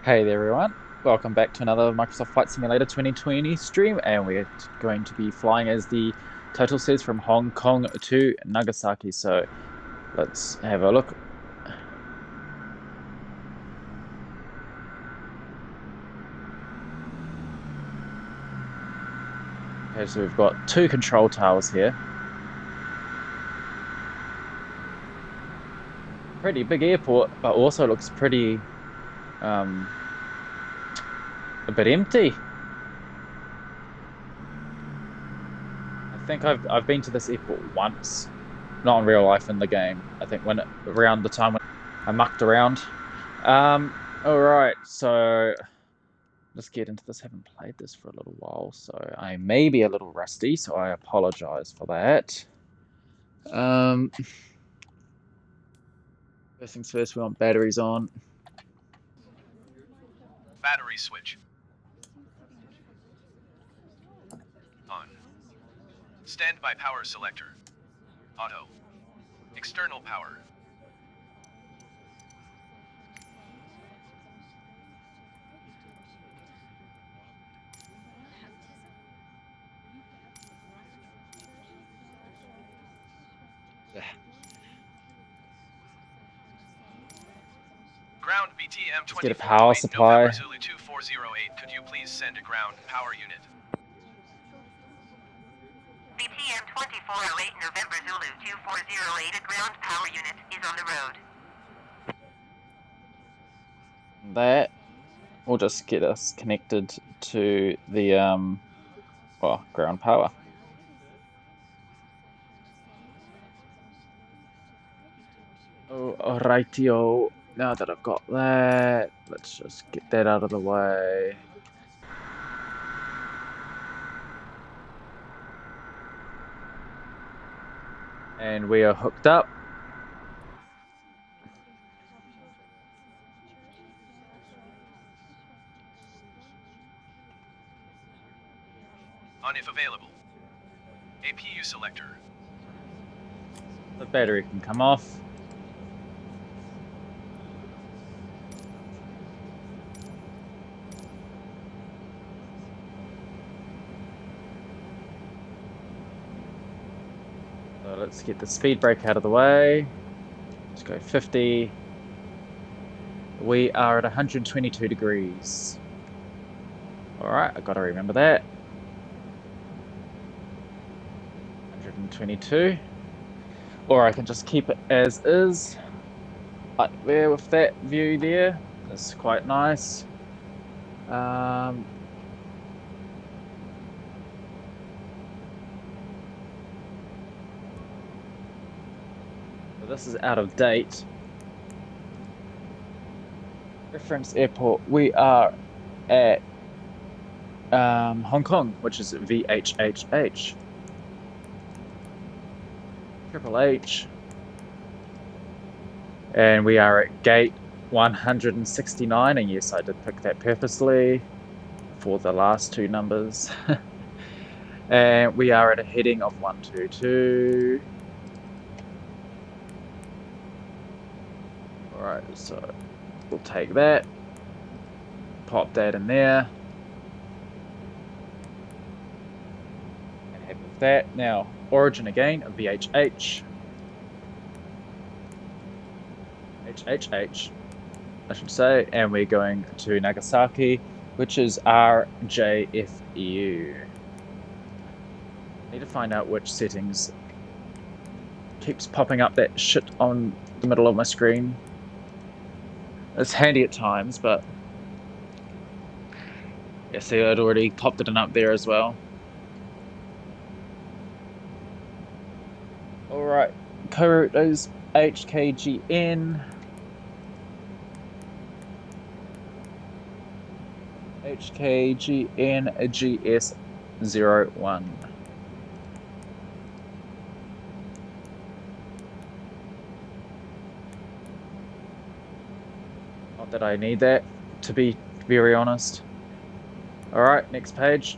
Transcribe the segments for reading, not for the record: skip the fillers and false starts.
Hey there everyone, welcome back to another Microsoft Flight Simulator 2020 stream, and we're going to be flying as the title says from Hong Kong to Nagasaki, so let's have a look. Okay, so we've got two control towers here. Pretty big airport, but also looks pretty a bit empty. I think I've been to this airport once, not in real life, in the game. I think around the time when I mucked around. All right, so let's get into this. Haven't played this for a little while, so I may be a little rusty, so I apologize for that. First things first, we want batteries on. Battery switch. On. Standby power selector. Auto. External power. Ground BTM 2408 Get a power supply. November Zulu 2408. Could you please send a ground power unit? BTM 2408 November Zulu 2408. A ground power unit is on the road. That will just get us connected to the ground power. Oh, rightio. Now that I've got that, let's just get that out of the way. And we are hooked up. On if available. APU selector. The battery can come off. So let's get the speed brake out of the way. Let's go 50. We are at 122 degrees. Alright, I gotta remember that. 122. Or I can just keep it as is. Right there with that view there. That's quite nice. This is out of date. Reference airport. We are at Hong Kong, which is VHHH. Triple H. And we are at gate 169, and yes, I did pick that purposely for the last two numbers. And we are at a heading of 122. Alright, so we'll take that, pop that in there, and happy with that. Now, origin again, VHH. HHH, I should say, and we're going to Nagasaki, which is RJFU. Need to find out which settings keeps popping up that shit on the middle of my screen. It's handy at times, but yeah, see, I'd already popped it in up there as well. Alright, co-route is HKGN. HKGN GS01. Not that I need that, to be very honest. Alright, next page.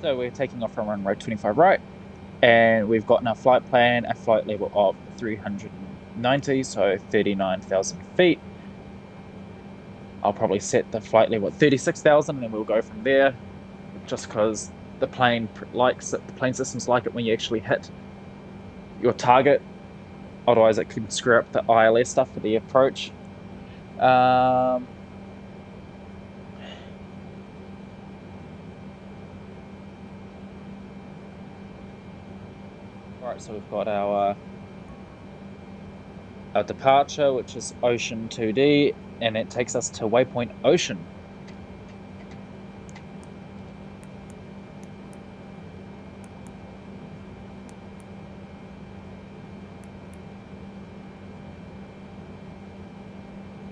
So we're taking off from runway 25 right, and we've got in our flight plan a flight level of 300 90, so 39,000 feet. I'll probably set the flight level at 36,000 and then we'll go from there, just because the plane likes it, the plane systems like it when you actually hit your target. Otherwise it could screw up the ILS stuff for the approach. Right, so we've got our departure, which is Ocean 2D, and it takes us to Waypoint Ocean.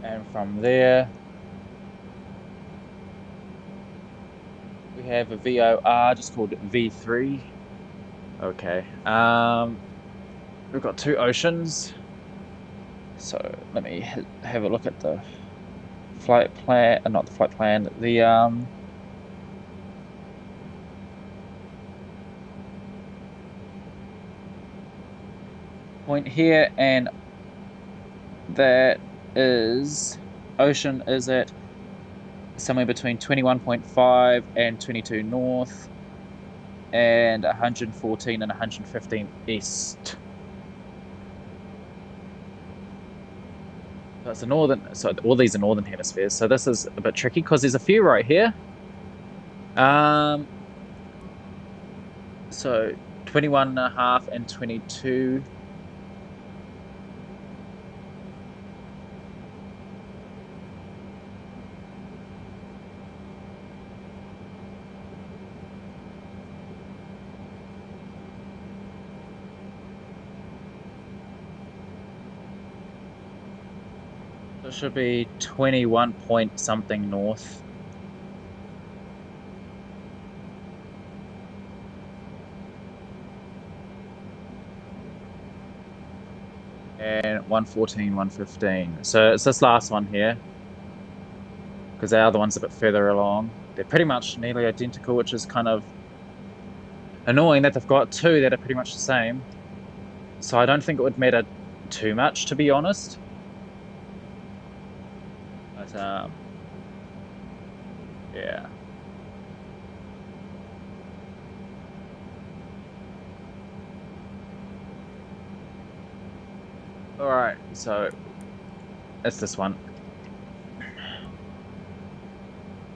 And from there, we have a VOR just called V3. Okay, we've got 2 oceans. So let me have a look at the flight plan, not the flight plan, the point here, and that is, ocean is at somewhere between 21.5 and 22 north, and 114 and 115 east. So it's a northern, so all these are northern hemispheres. So this is a bit tricky because there's a few right here. So 21.5 and 22. It should be 21 point something north. And 114, 115. So it's this last one here, because the other one's a bit further along. They're pretty much nearly identical, which is kind of annoying that they've got 2 that are pretty much the same. So I don't think it would matter too much, to be honest. But yeah. Alright, so it's this one.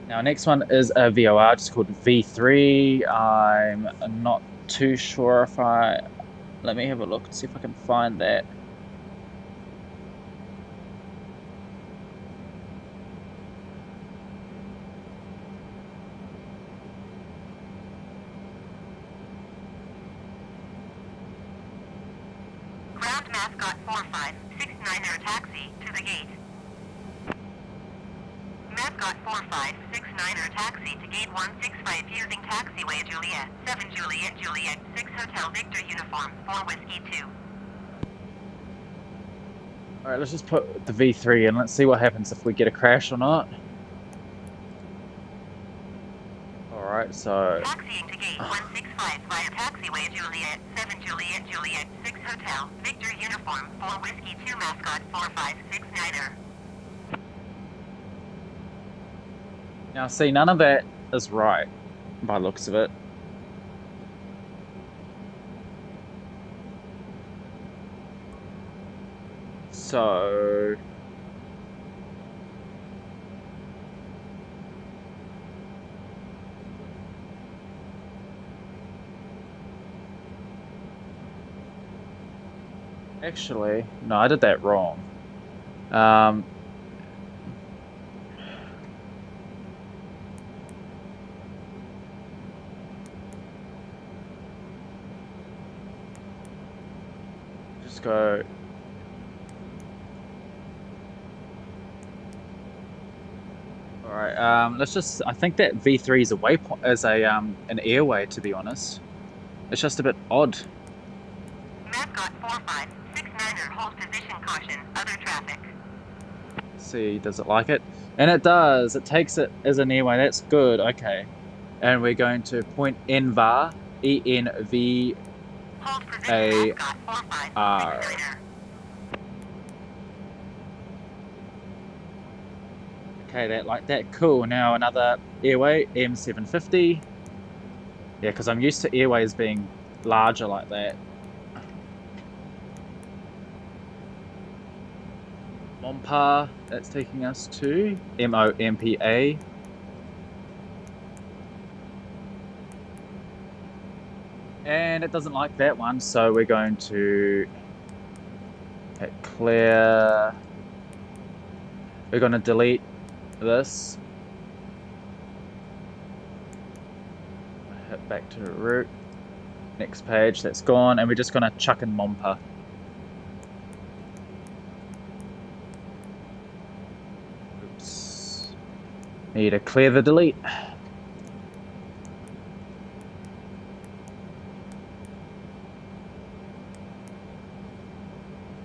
Now, next one is a VOR, just called V3. I'm not too sure if let me have a look and see if I can find that. Ground mascot 4569er taxi to the gate. Mascot 4569er taxi to gate 165 using taxiway Juliet 7 Juliet 6 Hotel Victor uniform 4 Whiskey 2. Alright, let's just put the V3 in. Let's see what happens if we get a crash or not. Alright, so Taxiing to gate 165 via taxiway Juliet 7 Juliet 6 Hotel Victor uniform 4 Whiskey 2 mascot 4569er. now see, none of that is right by the looks of it. So actually, no, I did that wrong. Just go. Alright, let's just, I think that V3 is a waypoint, is a an airway, to be honest. It's just a bit odd. Mascot 4569er hold position caution other traffic. Let's see, does it like it? And it does. It takes it as an airway. That's good. Okay. And we're going to point ENVAR, ENV. Hold position A mascot R. 4569er. Okay, that like that. Cool. Now another airway, M750. Yeah, because I'm used to airways being larger like that. Mompa, that's taking us to MOMPA. And it doesn't like that one, so we're going to hit clear. We're going to delete this. Hit back to route. Next page, that's gone, and we're just going to chuck in Mompa. Oops. Need to clear the delete.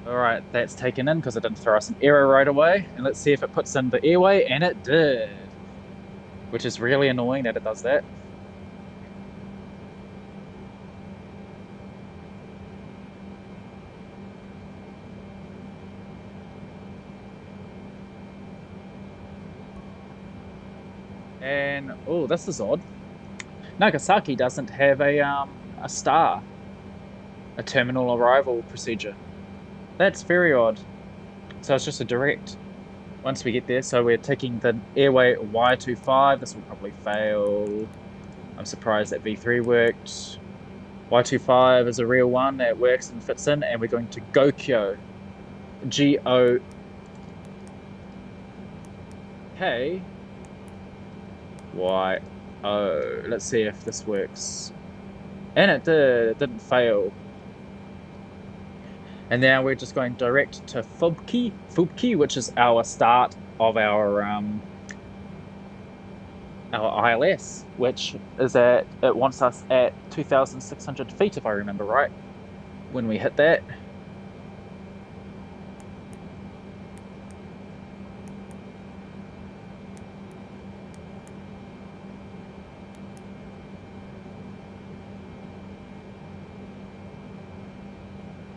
Alright, that's taken in because it didn't throw us an error right away. And let's see if it puts in the airway, and it did. Which is really annoying that it does that. And, oh, this is odd. Nagasaki doesn't have a star, a terminal arrival procedure. That's very odd. So it's just a direct once we get there. So we're taking the airway Y25. This will probably fail. I'm surprised that V3 worked. Y25 is a real one that works and fits in, and we're going to Gokyo. G-O-K. Y-O. Let's see if this works. And it did. It didn't fail. And now we're just going direct to Fubki, which is our start of our ILS, which is it wants us at 2,600 feet, if I remember right, when we hit that.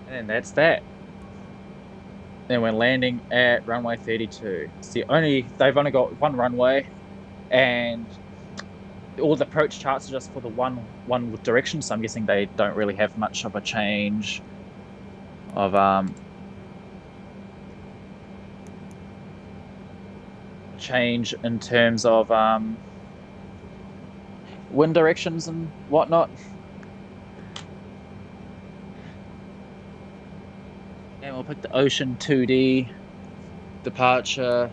And that's that. And we're landing at runway 32. They've only got one runway, and all the approach charts are just for the one direction, so I'm guessing they don't really have much of a change of change in terms of wind directions and whatnot. And we'll pick the Ocean 2D departure.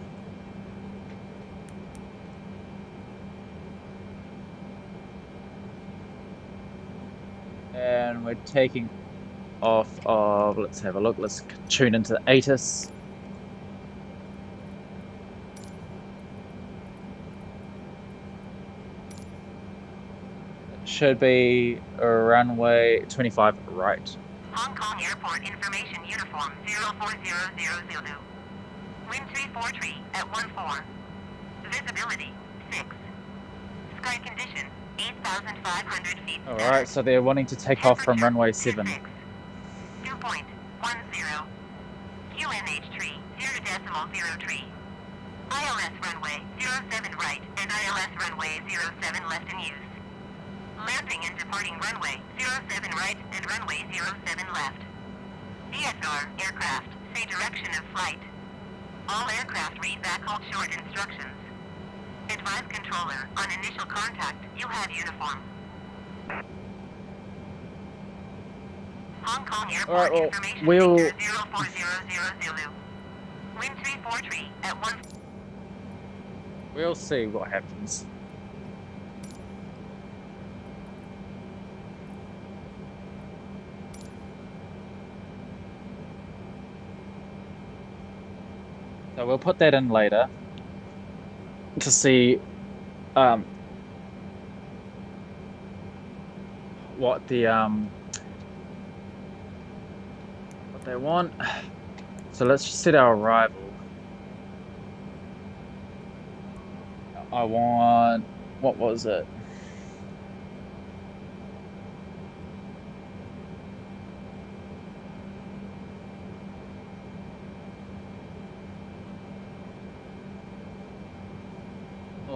And we're taking off of, let's have a look, let's tune into the ATIS. It should be a runway 25 right. Hong Kong Airport Information Uniform 04000. Wind 34 at 14. Visibility 6. Sky condition 8,500 feet. Alright, so they're wanting to take off from runway 7. 2.10. QNH tree 0.0 tree. ILS runway 07 right and ILS runway 07 left in use. Landing and departing runway 07 right and runway 07 left. DSR aircraft, say direction of flight. All aircraft read back hold short instructions. Advise controller, on initial contact, you have uniform. Hong Kong Airport Information Center 04000. Wind 34 at 1. We'll see what happens. So we'll put that in later to see what the what they want. So let's just set our arrival. I want, what was it?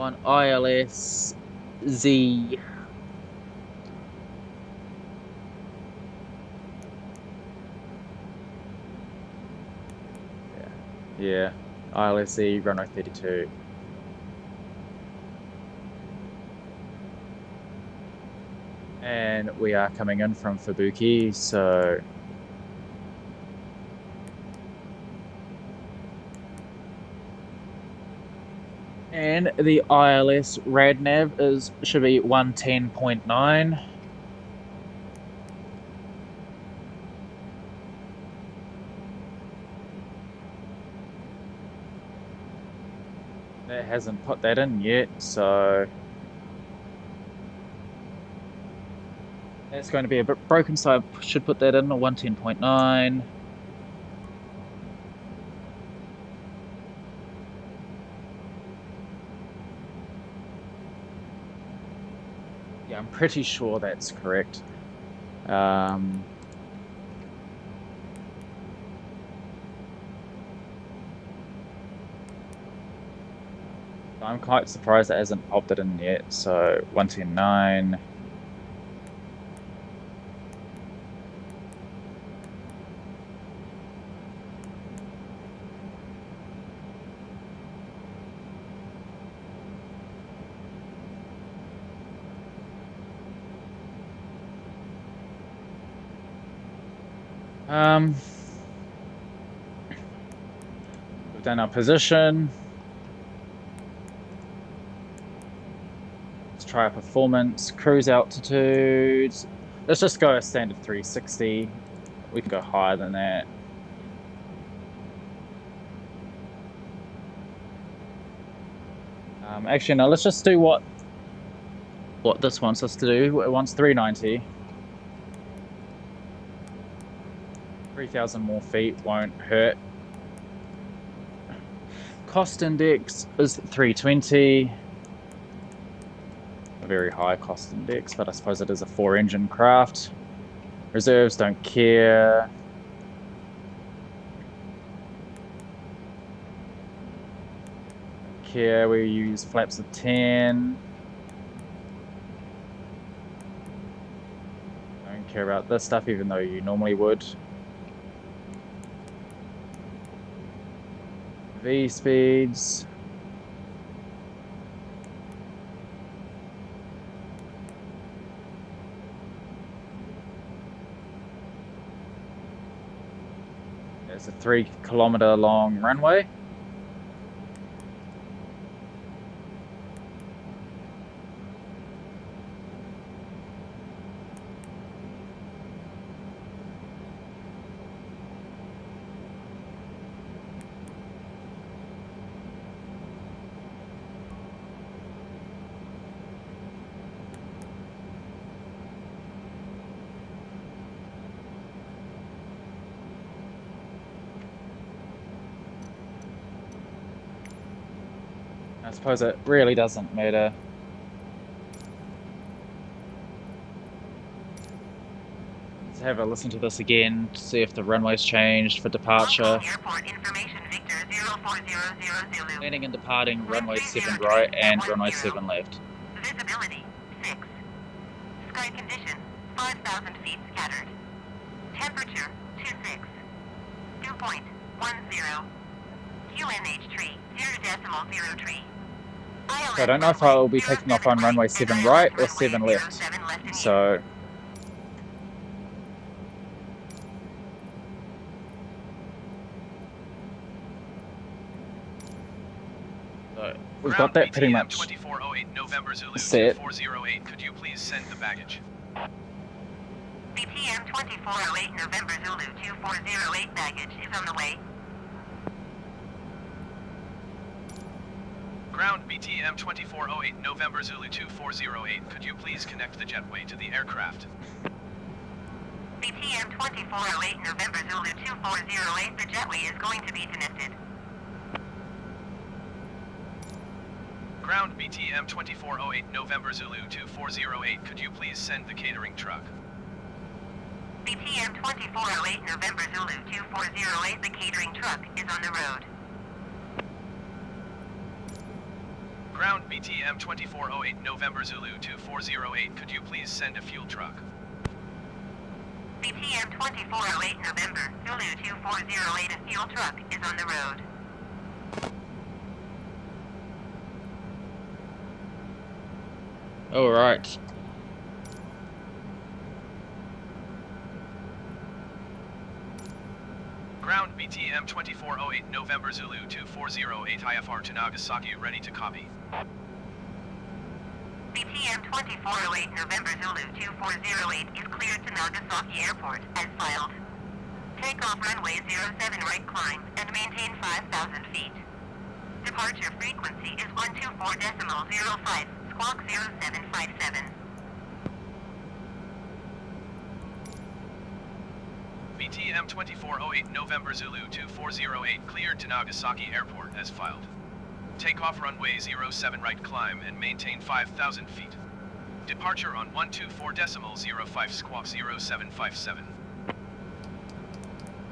on ILS Z. Yeah, ILS Z, runway 32. And we are coming in from Fubuki, so and the ILS RADNAV should be 110.9. It hasn't put that in yet, so that's going to be a bit broken, so I should put that in, a 110.9. Yeah, I'm pretty sure that's correct. I'm quite surprised it hasn't popped it in yet, so 110.9. We've done our position. Let's try our performance, cruise altitude. Let's just go a standard 360. We can go higher than that. Actually, no, let's just do what this wants us to do. It wants 390. 3,000 more feet won't hurt. Cost index is 320. A very high cost index, but I suppose it is a 4-engine craft. Reserves don't care. We use flaps of 10. Don't care about this stuff, even though you normally would. V speeds. It's a 3-kilometer long runway. I suppose it really doesn't matter. Let's have a listen to this again to see if the runway's changed for departure. Airport information Victor 04000 Zulu. Landing and departing runway 7 right and runway 7 left. Visibility 6. Sky condition 5,000 feet scattered. Temperature 26. Dew point 10. QNH tree 0.03. So I don't know if I will be taking off on runway 7 right or 7 left. So we've got that pretty much 2408 November Zulu set. 2408. Could you please send the baggage? BTM 2408 November Zulu 2408 baggage is on the way. Ground BTM 2408 November Zulu 2408. Could you please connect the jetway to the aircraft? BTM 2408 November Zulu 2408. The jetway is going to be connected. Ground BTM 2408 November Zulu 2408. Could you please send the catering truck? BTM 2408 November Zulu 2408. The catering truck is on the road. Ground BTM 2408 November Zulu 2408, could you please send a fuel truck? BTM 2408 November, Zulu 2408, a fuel truck is on the road. All right. Ground BTM 2408 November Zulu 2408 IFR to Nagasaki, ready to copy. BTM 2408 November Zulu 2408 is cleared to Nagasaki Airport as filed. Takeoff runway 07 right climb and maintain 5,000 feet. Departure frequency is 124.05, squawk 0757. BTM 2408 November Zulu 2408 cleared to Nagasaki Airport as filed. Takeoff runway 07 right climb and maintain 5,000 feet. Departure on 124.05 squawk 0757.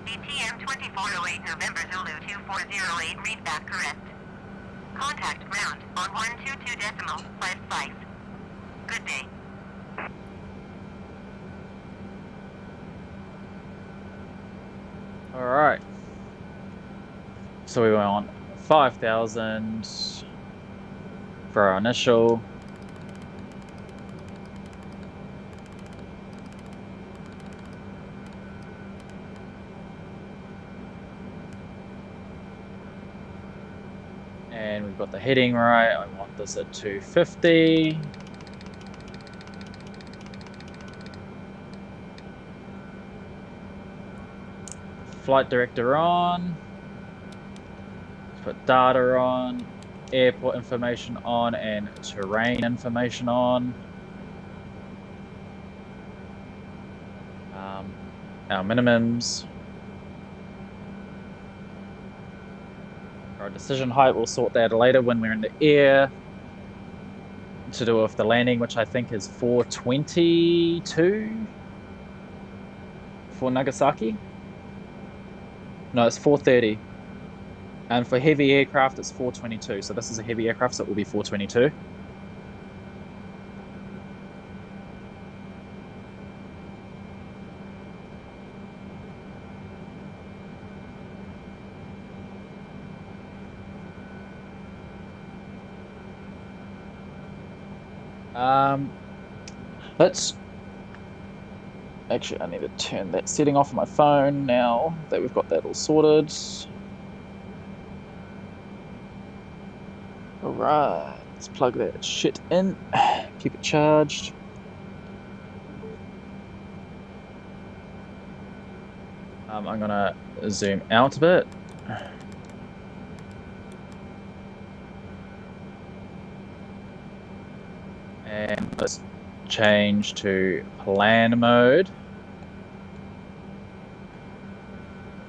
BTM 2408 November Zulu 2408 read back correct. Contact ground on 122.55. Good day. All right. So we went on 5,000 for our initial. And we've got the heading right. I want this at 250. Flight director on. Put data on. Airport information on and terrain information on. Our minimums. Our decision height, we'll sort that later when we're in the air. To do with the landing, which I think is 422 for Nagasaki. No, it's 430. And for heavy aircraft, it's 422. So this is a heavy aircraft, so it will be 422. Let's actually, I need to turn that setting off on my phone now that we've got that all sorted. Alright, let's plug that shit in, keep it charged. I'm gonna zoom out a bit. And let's change to plan mode.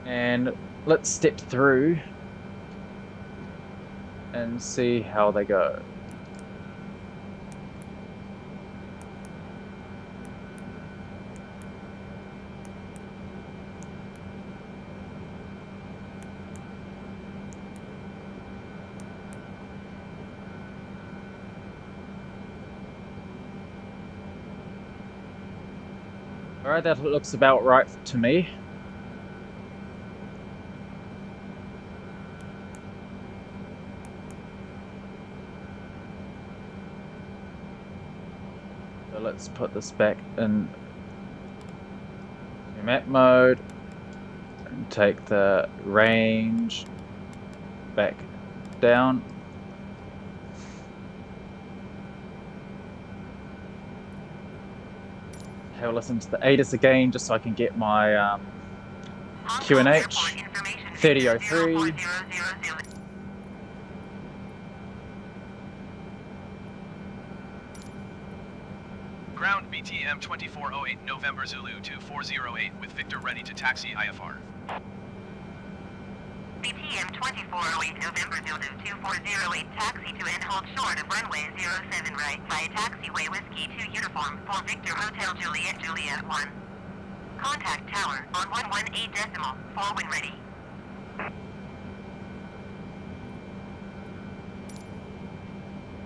And let's step through and see how they go. Alright, that looks about right to me. So let's put this back in map mode and take the range back down. Have a listen to the ATIS again just so I can get my QNH 3003. Ground BTM 2408 November Zulu 2408 with Victor ready to taxi IFR. BTM 2408 November Zulu 2408 taxi to and hold short of runway 07 right via taxiway Whiskey 2 uniform for Victor Hotel Juliet Juliet 1. Contact tower on 118.4 when ready.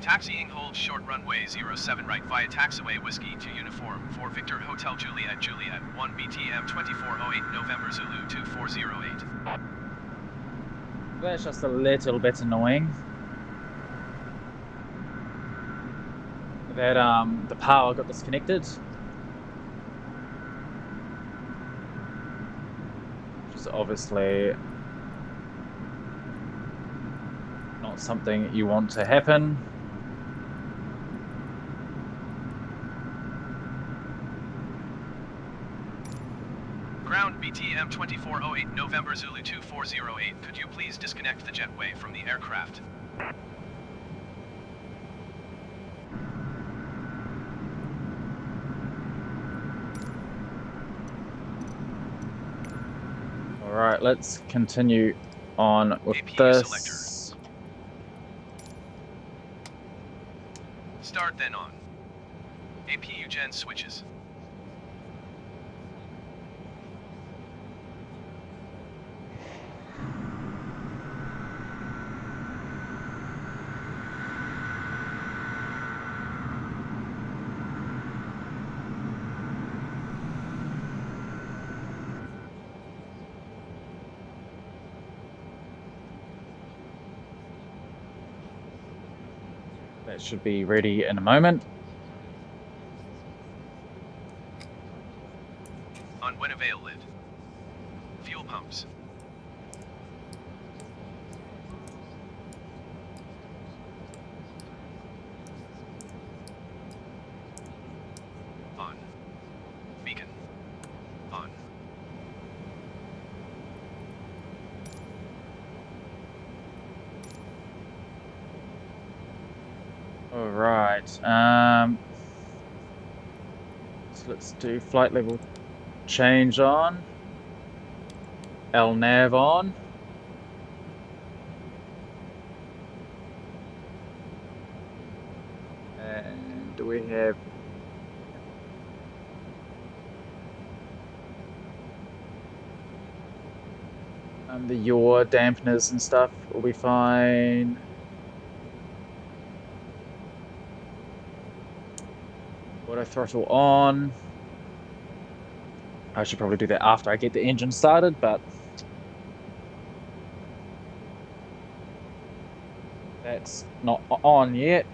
Taxiing hold short runway 07 right via taxiway Whiskey to uniform for Victor Hotel Juliet Juliet 1 BTM 2408 November Zulu 2408. That's just a little bit annoying. That the power got disconnected. Which is obviously not something you want to happen. Ground BTM 2408 November Zulu 2408. Could you please disconnect the jetway from the aircraft? Alright, let's continue on with APU this. selector. Start then on. APU gen switches. That should be ready in a moment. On when avail lid. Fuel pumps. On. Beacon. On. Alright, so let's do flight level change on. LNAV on. And do we have the yaw dampeners and stuff will be fine. Auto throttle on. I should probably do that after I get the engine started, but that's not on yet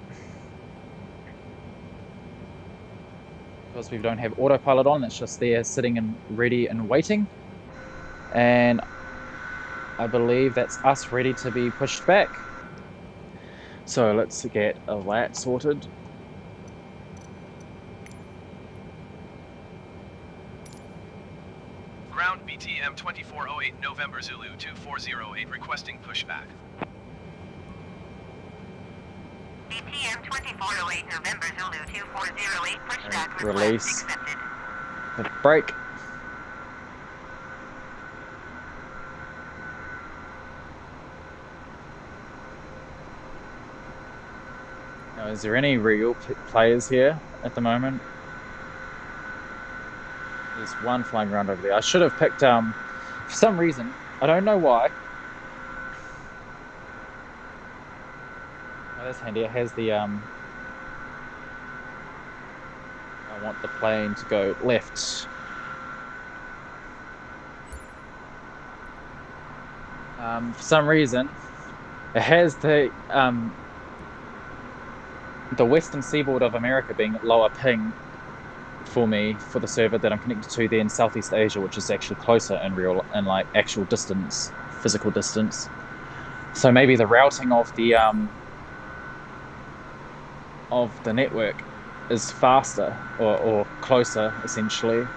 because we don't have autopilot on. It's just there sitting and ready and waiting, and I believe that's us ready to be pushed back. So let's get a that sorted. Ground BTM 2408 November Zulu 2408 requesting pushback. BTM 2408 November Zulu 2408 pushback request Release accepted. the brake. Now, is there any real players here at the moment? There's one flying around over there. I should have picked, for some reason, I don't know why. Oh, that's handy. It has the, I want the plane to go left. For some reason, it has the western seaboard of America being lower ping for me for the server that I'm connected to, then Southeast Asia, which is actually closer in real and like actual distance, physical distance. So maybe the routing of the network is faster or closer, essentially.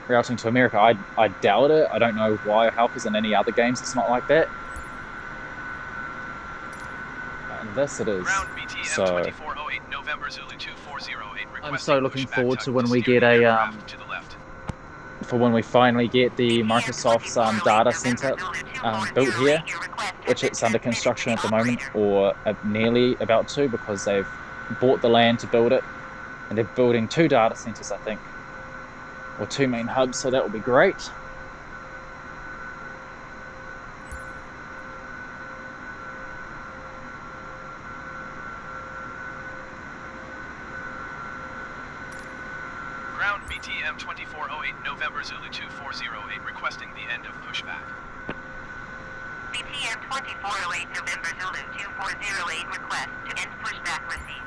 Routing to America, I doubt it. I don't know why or how, because in any other games it's not like that. But in this it is. Ground BTM So 2408 November Zulu 2408 I'm so looking pushback forward to tug when we steer get a aircraft to the left. for when we finally get the Microsoft's data center built here, which it's under construction at the moment, or nearly about to, because they've bought the land to build it, and they're building 2 data centers, I think, or 2 main hubs, so that will be great. BTM 2408 November Zulu 2408 requesting the end of pushback. BTM 2408 November Zulu 2408 request to end pushback received.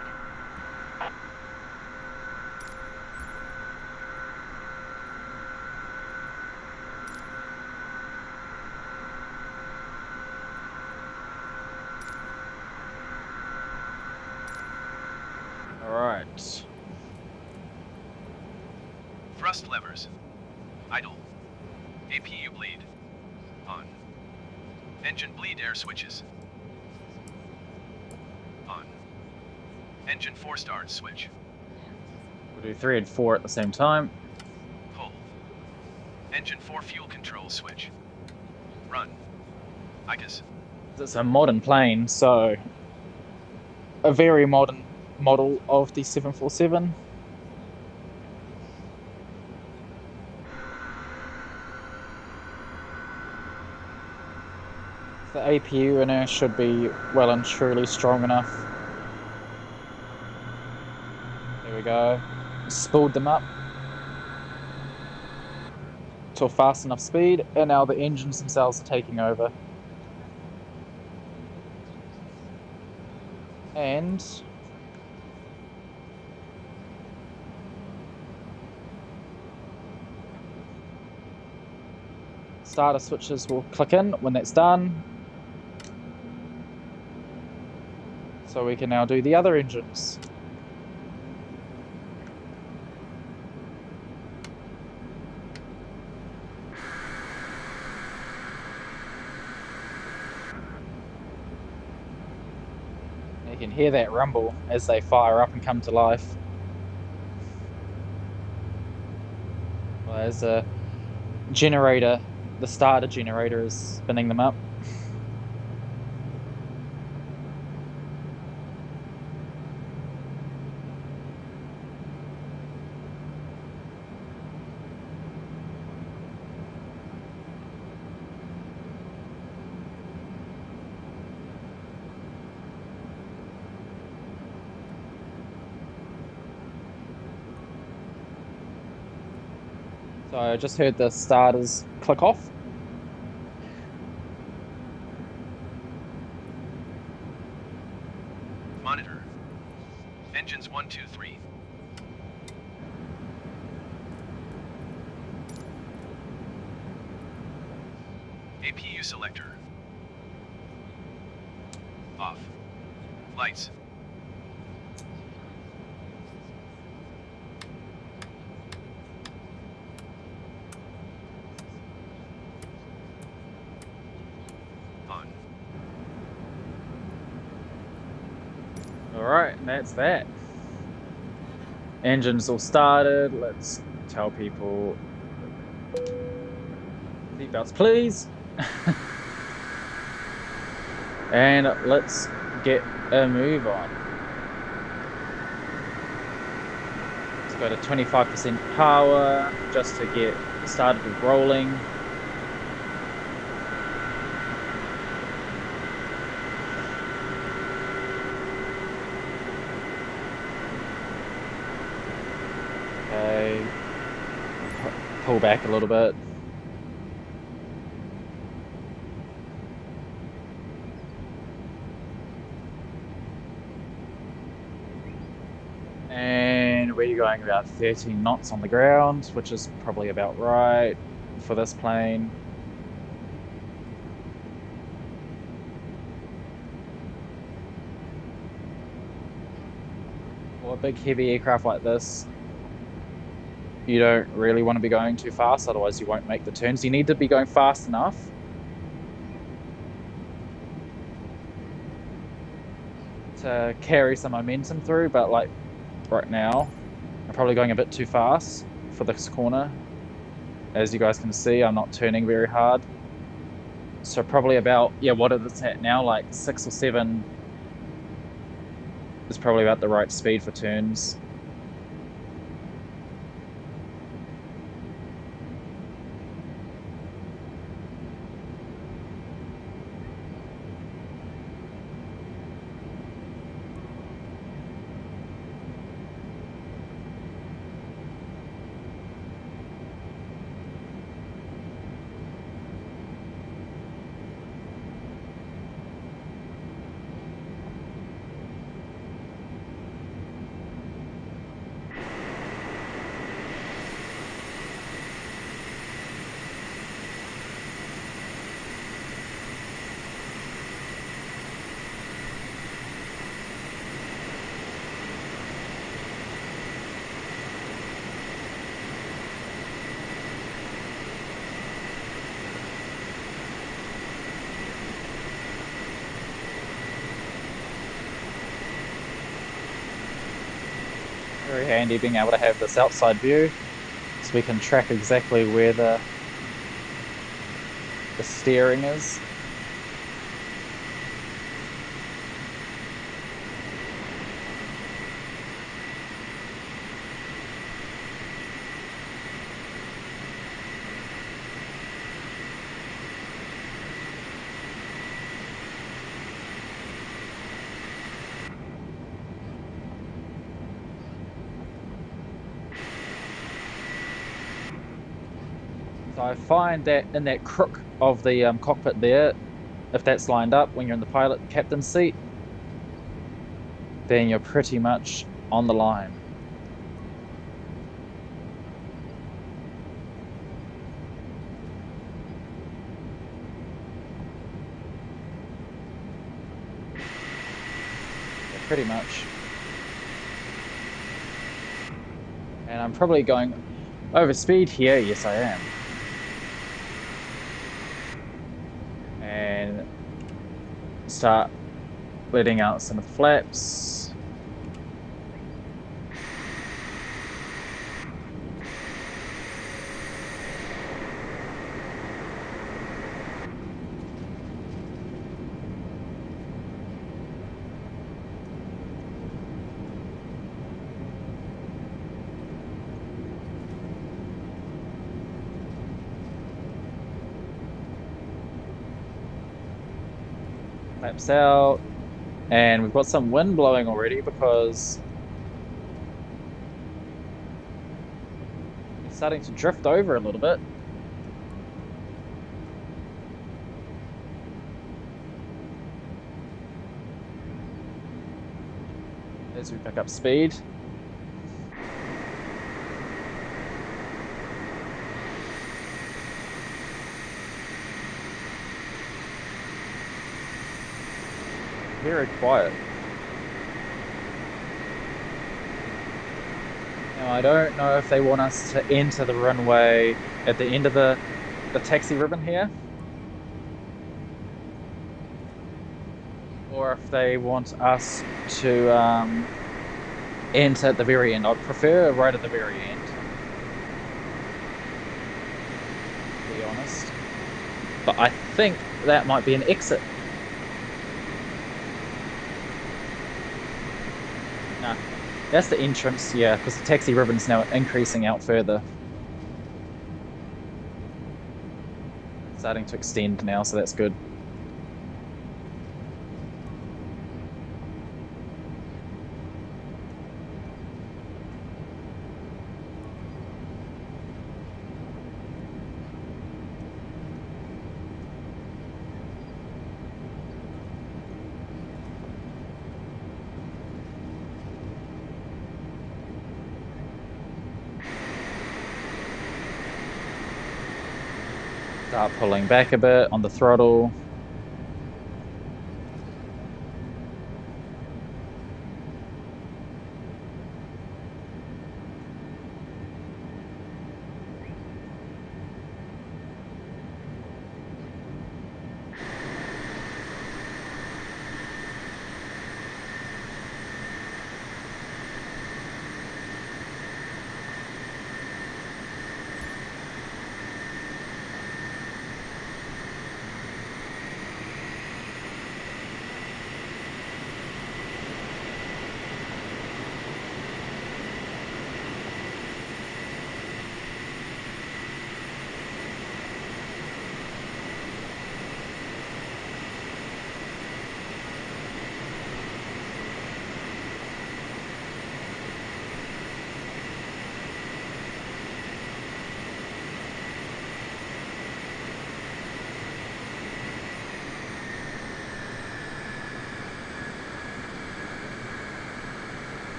Alright. Thrust levers. Idle. APU bleed. On. Engine bleed air switches. On. Engine 4-start switch. We'll do 3 and 4 at the same time. Pull. Engine 4 fuel control switch. Run. ICAS. It's a modern plane, so a very modern model of the 747. The APU in her should be well and truly strong enough. There we go. Spooled them up to a fast enough speed, and now the engines themselves are taking over. And starter switches will click in when that's done. So we can now do the other engines. You can hear that rumble as they fire up and come to life. Well, there's a generator, the starter generator is spinning them up. So I just heard the starters click off. Monitor. Engines 1, 2, 3. APU selector. Off. Lights. On. Alright, and that's that. Engines all started. Let's tell people seatbelts please. And let's get a move on. Let's go to 25% power just to get started with rolling. Okay, pull back a little bit. And we're going about 13 knots on the ground, which is probably about right for this plane. For a big heavy aircraft like this, you don't really want to be going too fast, otherwise you won't make the turns. You need to be going fast enough to carry some momentum through, but like right now I'm probably going a bit too fast for this corner. As you guys can see, I'm not turning very hard, so probably about, yeah, what it's at now, like 6 or 7 is probably about the right speed for turns. Very handy being able to have this outside view, so we can track exactly where the steering is. So I find that in that crook of the cockpit there, if that's lined up when you're in the pilot captain seat, then you're pretty much on the line. Yeah, pretty much. And I'm probably going over speed here. Yes, I am. And start letting out some of the flaps. Flaps out, and we've got some wind blowing already because it's starting to drift over a little bit. As we pick up speed. Very quiet. Now I don't know if they want us to enter the runway at the end of the taxi ribbon here, or if they want us to enter at the very end. I'd prefer right at the very end, to be honest. But I think that might be an exit. Nah, that's the entrance, yeah, because the taxi ribbon's now increasing out further. It's starting to extend now, so that's good. Start pulling back a bit on the throttle.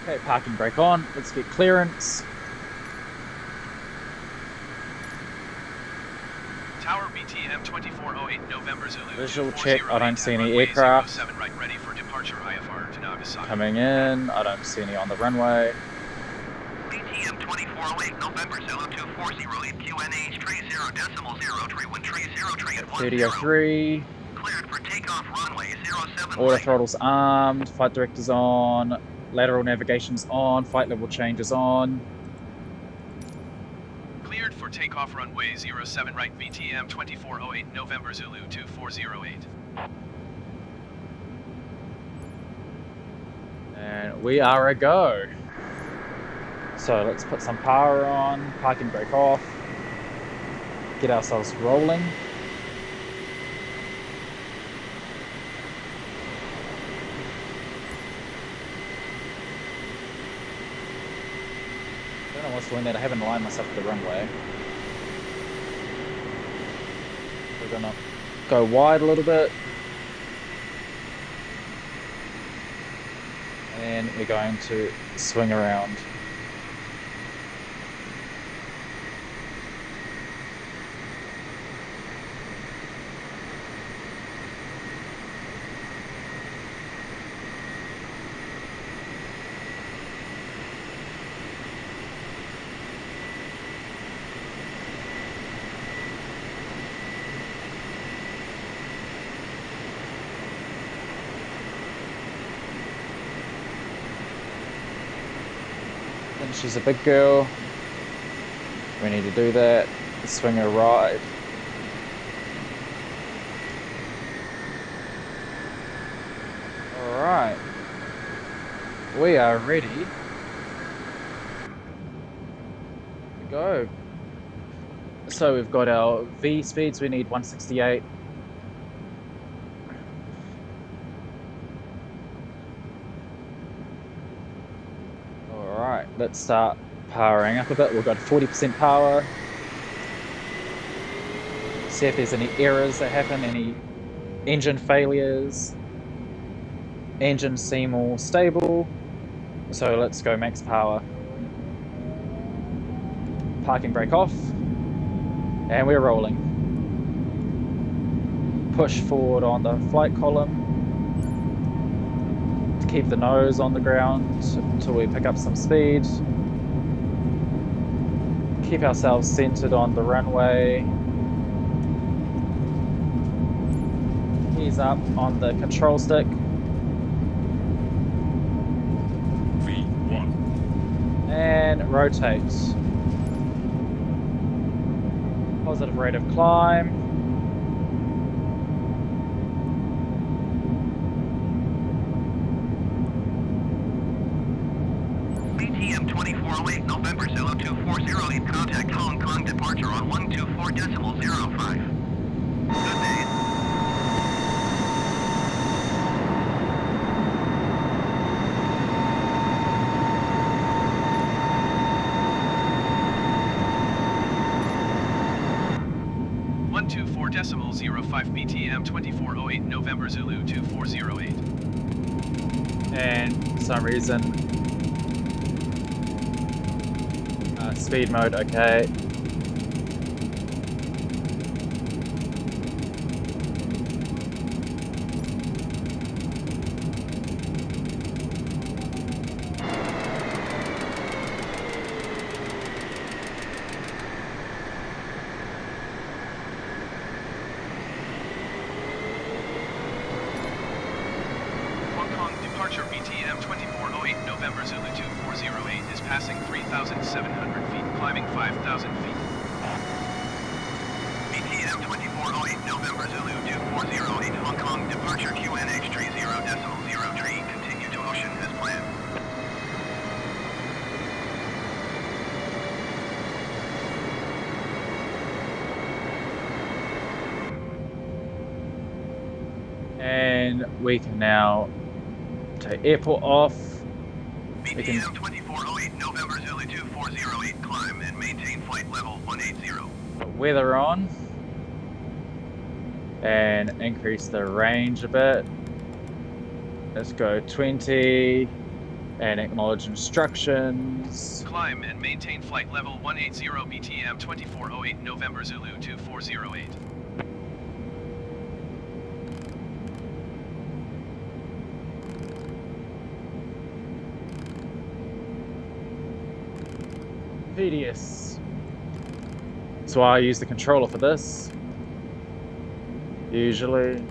Okay, parking brake on. Let's get clearance. Tower BTM 2408 November Zulu. Visual check. I don't see any aircraft 07 right, ready for departure IFR to Nagasaki. coming in. I don't see any on the runway. BTM 2408 November Zulu 2408 QNH 30.0.03130 at 3003. Cleared for takeoff runway runway 07 Auto right. throttle's armed, flight director's on, lateral navigation's on, flight level change is on. Cleared for takeoff runway 07 right VTM 2408 November Zulu 2408. And we are a go. So let's put some power on, parking brake off, get ourselves rolling. I don't know what's doing that, I haven't aligned myself with the runway. We're gonna go wide a little bit. And we're going to swing around. And she's a big girl. We need to do that. Swing her right. Alright. We are ready to go. So we've got our V speeds, we need 168. Alright, let's start powering up a bit. We've got 40% power. See if there's any errors that happen, any engine failures. Engines seem all stable. So let's go max power. Parking brake off. And we're rolling. Push forward on the flight column. To keep the nose on the ground until we pick up some speed. Keep ourselves centered on the runway. Keys up on the control stick. V1. And rotate. Positive rate of climb. VTM 2408 November Zulu 2408, contact Hong Kong departure on 124.05. Good day. Decimal 05 BTM 2408 November Zulu 2408. And for some reason, speed mode, okay. Departure VTM 2408 November Zulu 2408 is passing 3,700 feet, climbing 5,000 feet. VTM 2408 November Zulu 2408, Hong Kong departure QNH 30.03, continue to ocean as planned. And we can now take airport off. We can VTM 2408 November Zulu 2408, climb and maintain flight level 180. put weather on and increase the range a bit. Let's go 20 and acknowledge instructions. Climb and maintain flight level 180 BTM 2408 November Zulu 2408. Tedious. So I use the controller for this. Usually.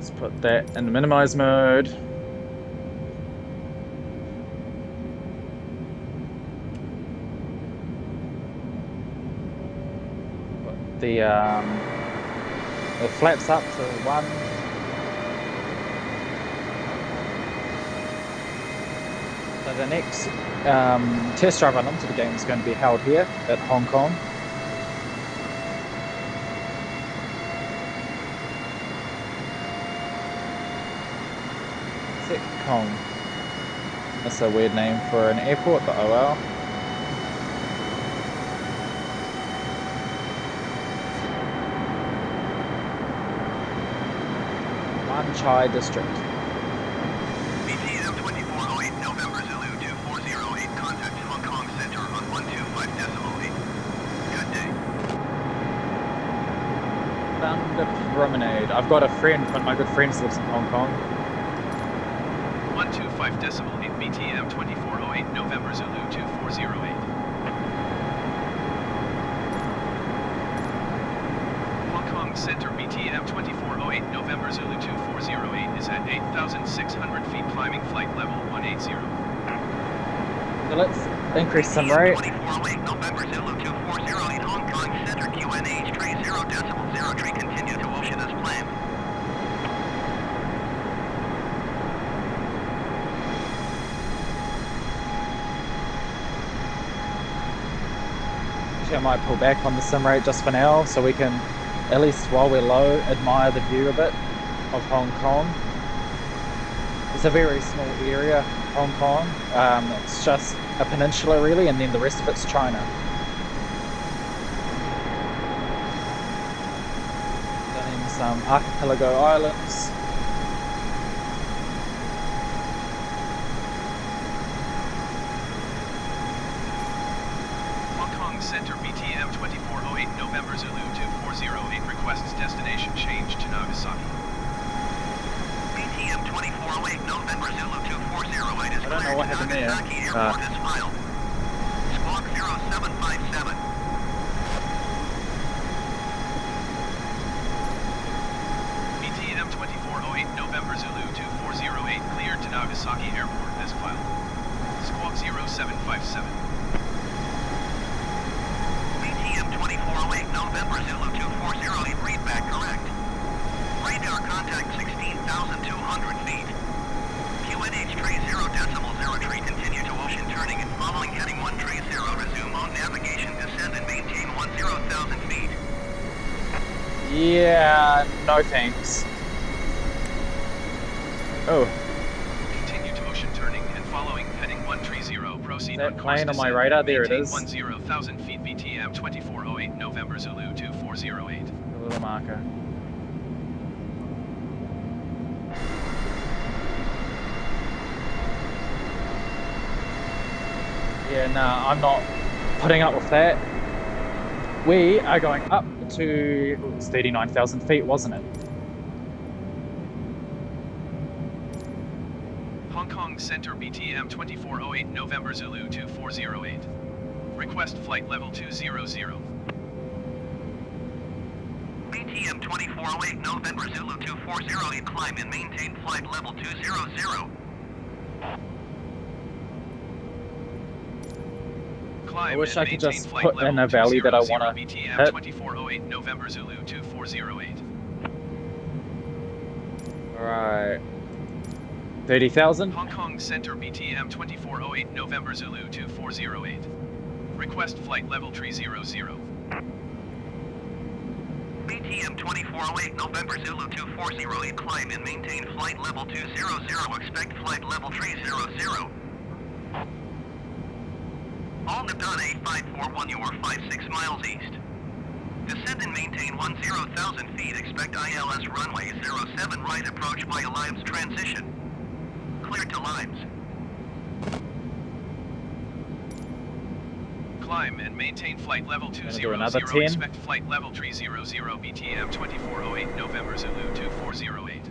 Let's put that in minimize mode. Put the flaps up to 1. So the next test drive run into the game is going to be held here at Hong Kong. Kong. That's a weird name for an airport, but oh well. Wan Chai District. BTM 2408 November Zulu 2408, contact Hong Kong Center on 125.8. Good day. Thunder Promenade. I've got a friend, one of my good friends lives in Hong Kong. 125.8 BTM 2408 November Zulu 2408. Hong Kong Center BTM 2408 November Zulu 2408 is at 8,600 feet climbing flight level 180. So let's increase some rate. 2408 November Zulu 2408 Hong Kong Center QNH 30.03 continue to ocean as planned. I might pull back on the sim rate just for now, so we can, at least while we're low, admire the view a bit of Hong Kong. It's a very small area, Hong Kong. It's just a peninsula really, and then the rest of it's China. Then some archipelago islands. Center BTM 2408 November Zulu 2408 requests destination change to Nagasaki. BTM 2408 November Zulu 2408 is I don't know what happened there. Nagasaki Airport is filed. Squawk 0757. BTM 2408 November Zulu 2408 cleared to Nagasaki Airport as filed. Squawk 0757. BTM 2408 November Zulu 2408 readback correct. Radar contact 16,200 feet. QNH 30.03 continue to ocean turning and following heading 130 resume on navigation descend and maintain 10,000 feet. Yeah, no thanks. Oh. Continue to ocean turning and following heading 130 proceed That on plane course on my descend radar, and there it maintain is. 10,000 feet BTM 2408 November Zulu 2408. A little marker. Yeah, nah, I'm not putting up with that. We are going up to, it was 39,000 feet, wasn't it? Hong Kong Center BTM 2408 November Zulu 2408. Request flight level 200. BTM 2408 November Zulu 2408 climb and maintain flight level 200. Climb I wish and I could maintain just flight put in level a valley that I 200 want to BTM hit. 2408 November Zulu 2408. Alright. 30,000? Hong Kong Center BTM 2408 November Zulu 2408. Request flight level 300. BTM 2408 November Zulu 2408 climb and maintain flight level 200. Expect flight level 300. All Neptune 8541 you are 56 miles east. Descend and maintain 10,000 feet. Expect ILS runway 07 right approach by Alliance transition. Cleared to Limes. Climb and maintain flight level 200. Another 10. Expect flight level 300 BTM 2408 November Zulu 2408.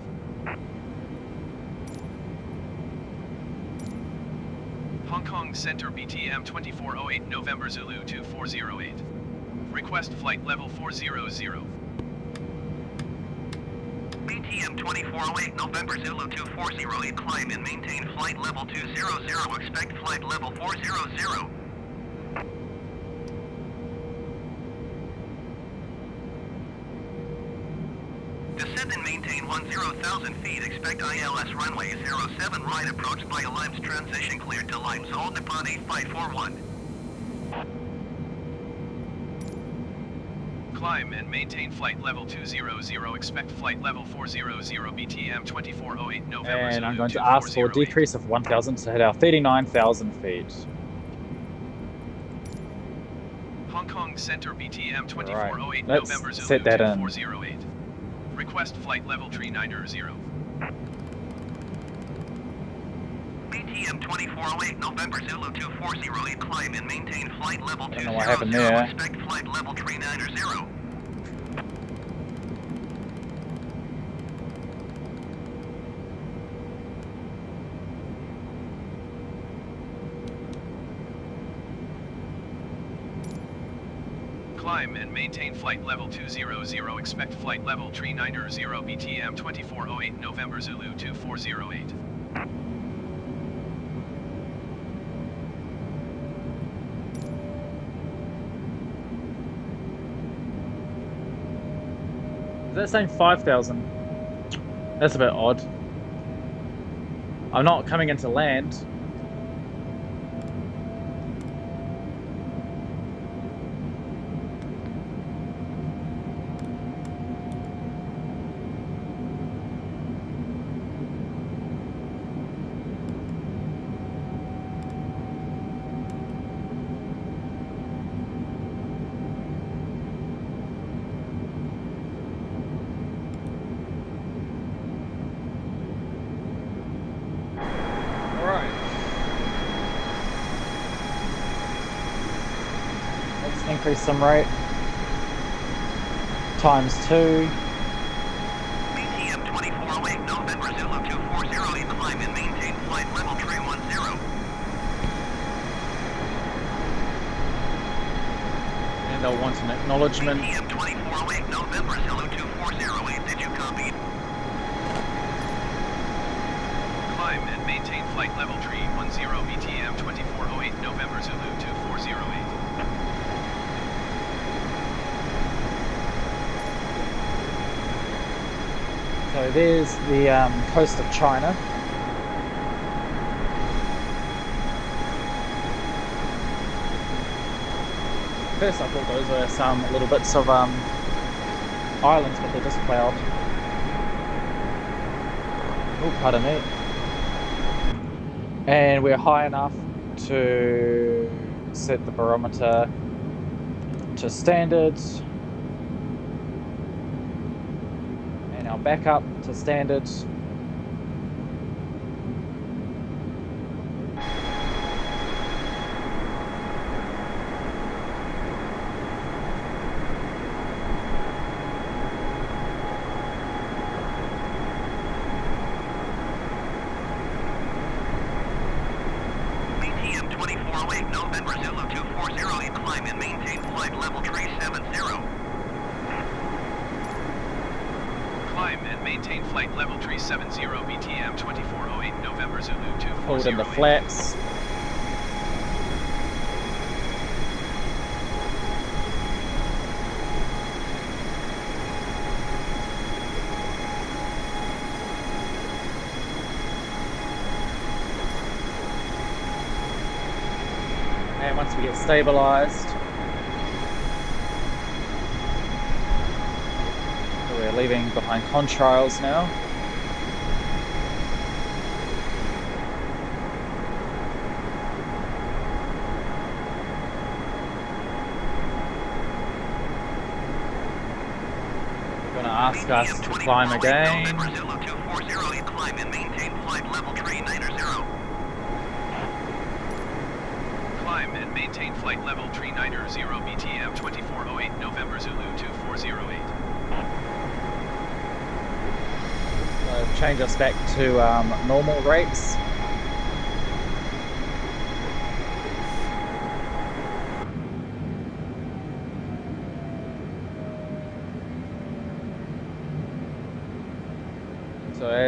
Hong Kong Center BTM 2408 November Zulu 2408. Request flight level 400. BTM BTM 2408 November Zulu 2408, climb and maintain flight level 200, expect flight level 400. Descend and maintain 10,000 feet, expect ILS runway 07 right approach by Limes transition cleared to Limes, hold upon 8541. Climb and maintain flight level 200, expect flight level 400, BTM 2408 November. And I'm going to ask for a decrease of 1,000 to hit our 39,000 feet. Hong Kong Center BTM 2408 right. November Let's Zulu set that in. 2408. Request flight level 390. BTM 2408 November Zulu 2408, climb and maintain flight level 200, Don't know what happened there. expect flight level 390. Climb and maintain flight level 200, expect flight level 390, BTM 2408 November Zulu 2408. Is that saying 5,000? That's a bit odd. I'm not coming into land. Increase some rate. Times 2. BTM 2408 November Zulu 2408, climb and maintain flight level 310. And they'll want an acknowledgement. BTM 2408 November Zulu 2408, did you copy? Climb and maintain flight level 310, BTM 2408 November Zulu 2408. So there's the coast of China. First I thought those were some little bits of islands, but they're just cloud. Oh, pardon me. And we're high enough to set the barometer to standards. Back up to standards. BTM 2408 November Zulu 2408, climb and maintain flight level 370. Climb and maintain flight level 370, BTM 2408 November Zulu 2408. Hold in the flaps. And once we get stabilized, we're leaving behind contrails now. They're going to ask us to climb again. Climb and maintain flight level 390. Climb and maintain flight level 390, BTM 2408 November Zulu 2408. Change us back to normal rates.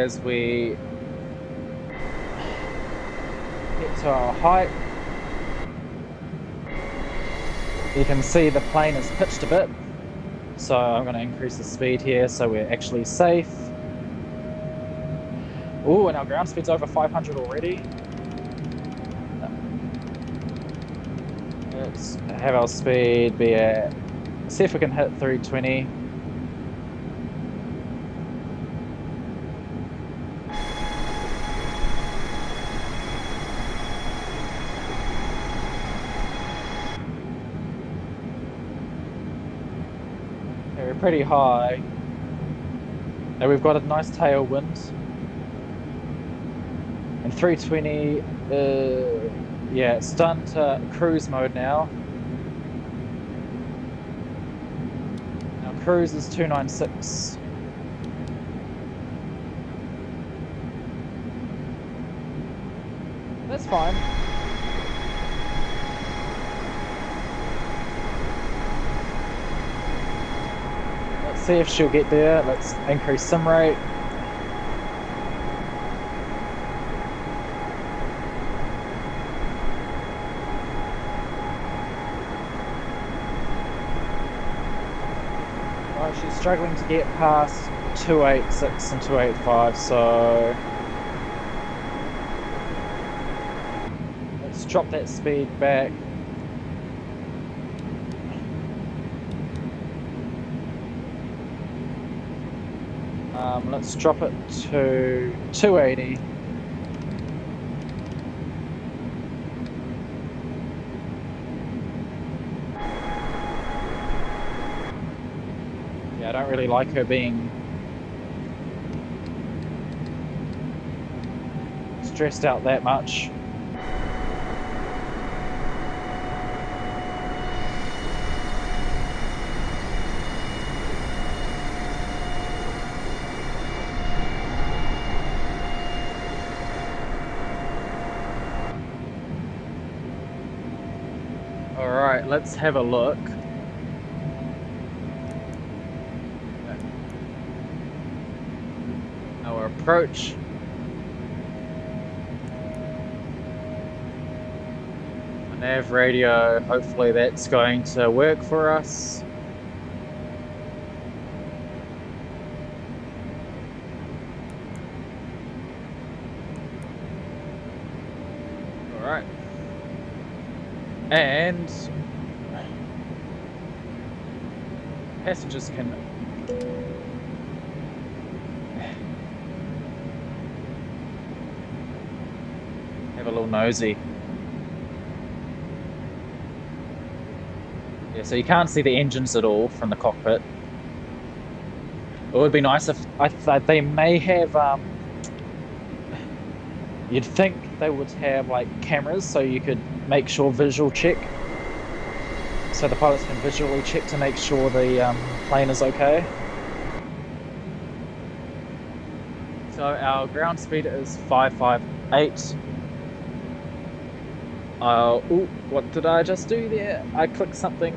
as we get to our height, you can see the plane is pitched a bit, so I'm going to increase the speed here so we're actually safe. Oh, and our ground speed's over 500 already. Let's have our speed be at, see if we can hit 320. We're pretty high, and we've got a nice tailwind. And 320, yeah, it's done to cruise mode now. Now cruise is 296. That's fine. Let's see if she'll get there. Let's increase sim rate. She's struggling to get past 286 and 285, so let's drop that speed back. Let's drop it to 280. I don't really like her being stressed out that much. All right, let's have a look. Approach. A nav radio, hopefully that's going to work for us. Alright. And passengers can a little nosy. Yeah, so you can't see the engines at all from the cockpit. It would be nice if they may have. You'd think they would have like cameras so you could make sure visual check, so the pilots can visually check to make sure the plane is okay. So our ground speed is 558. Oh, what did I just do there? I clicked something.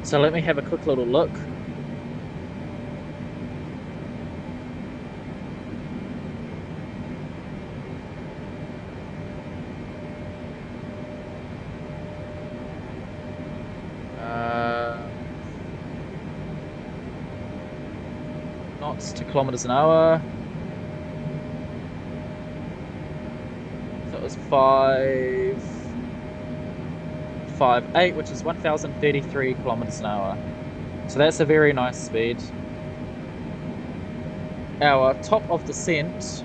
So let me have a quick little look. Knots to kilometers an hour. So it was 558, which is 1,033 kilometers an hour. So that's a very nice speed. Our top of descent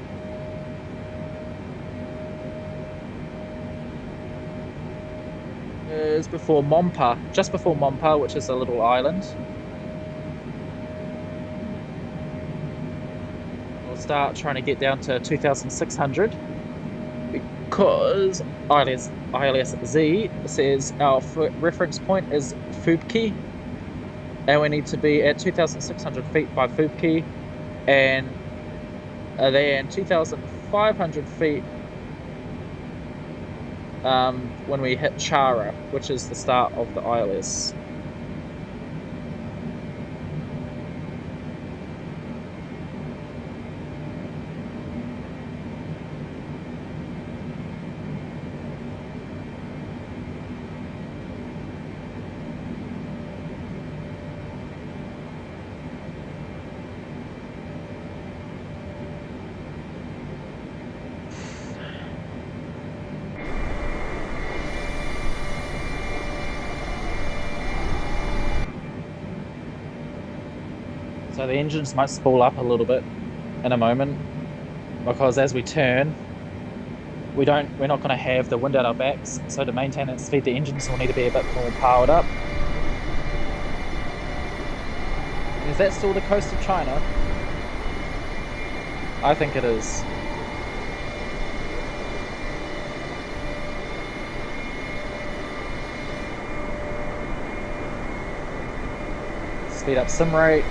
is before Mompa, just before Mompa, which is a little island. We'll start trying to get down to 2,600 because ILS-Z says our reference point is Fubki, and we need to be at 2,600 feet by Fubki, and then 2,500 feet when we hit Chara, which is the start of the ILS. So the engines might spool up a little bit in a moment, because as we turn, we're not going to have the wind at our backs, so to maintain that speed the engines will need to be a bit more powered up. Is that still the coast of China? I think it is. Speed up sim rate.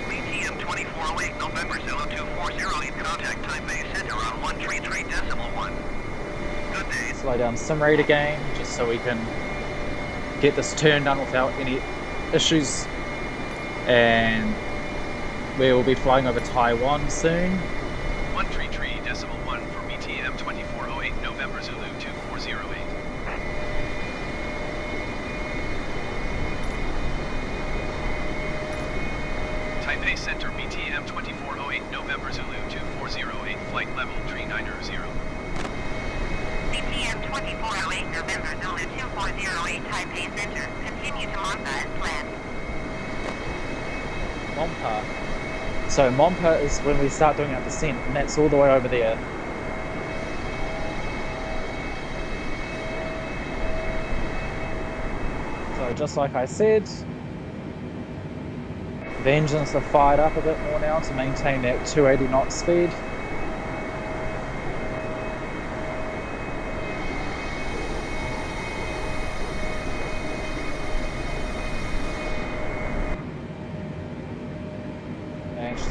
BTM 2408 November 02408 contact Taipei Center on 133.1. Good day. Slow down sim rate again, just so we can get this turn done without any issues. And we will be flying over Taiwan soon. 133.1 for BTM 2408 November Zulu 2408. Taipei Center BTM 2408 November Zulu 2408 flight level 390. BTM 2408 November Zulu 2408 Taipei Center. Continue to Monpa as planned. Monpa. So Monpa is when we start doing our descent, and that's all the way over there. So just like I said, the engines are fired up a bit more now to maintain that 280 knot speed.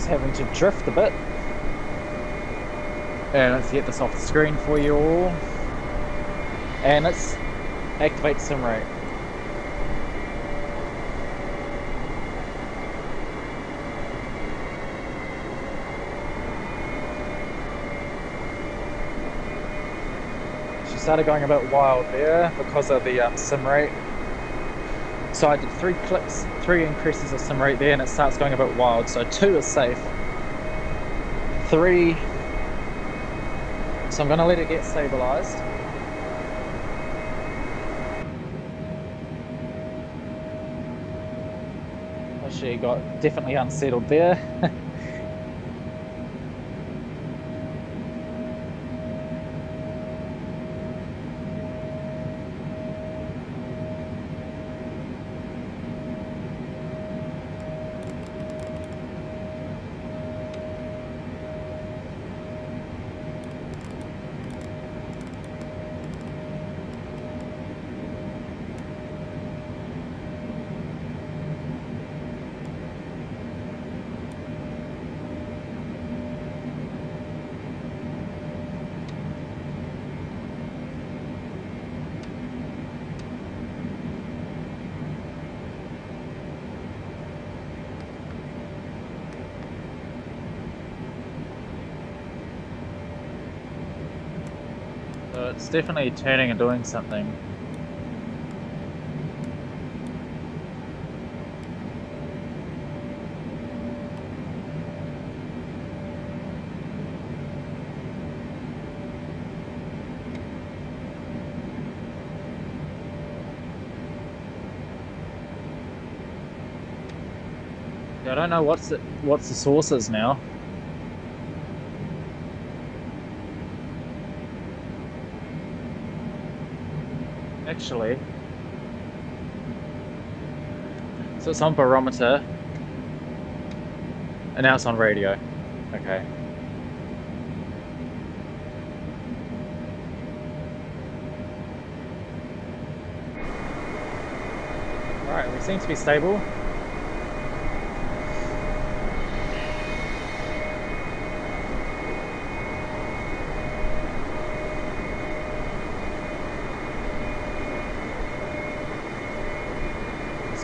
Having to drift a bit, and let's get this off the screen for you all, and let's activate sim rate. She started going a bit wild there because of the sim rate. So I did 3 clicks, 3 increases of sim rate there, and it starts going a bit wild. So 2 is safe. 3. So I'm going to let it get stabilized. Oh, she got definitely unsettled there. So it's definitely turning and doing something. I don't know what's the sources now. Actually, so it's on barometer, and now it's on radio. Okay. Alright, we seem to be stable.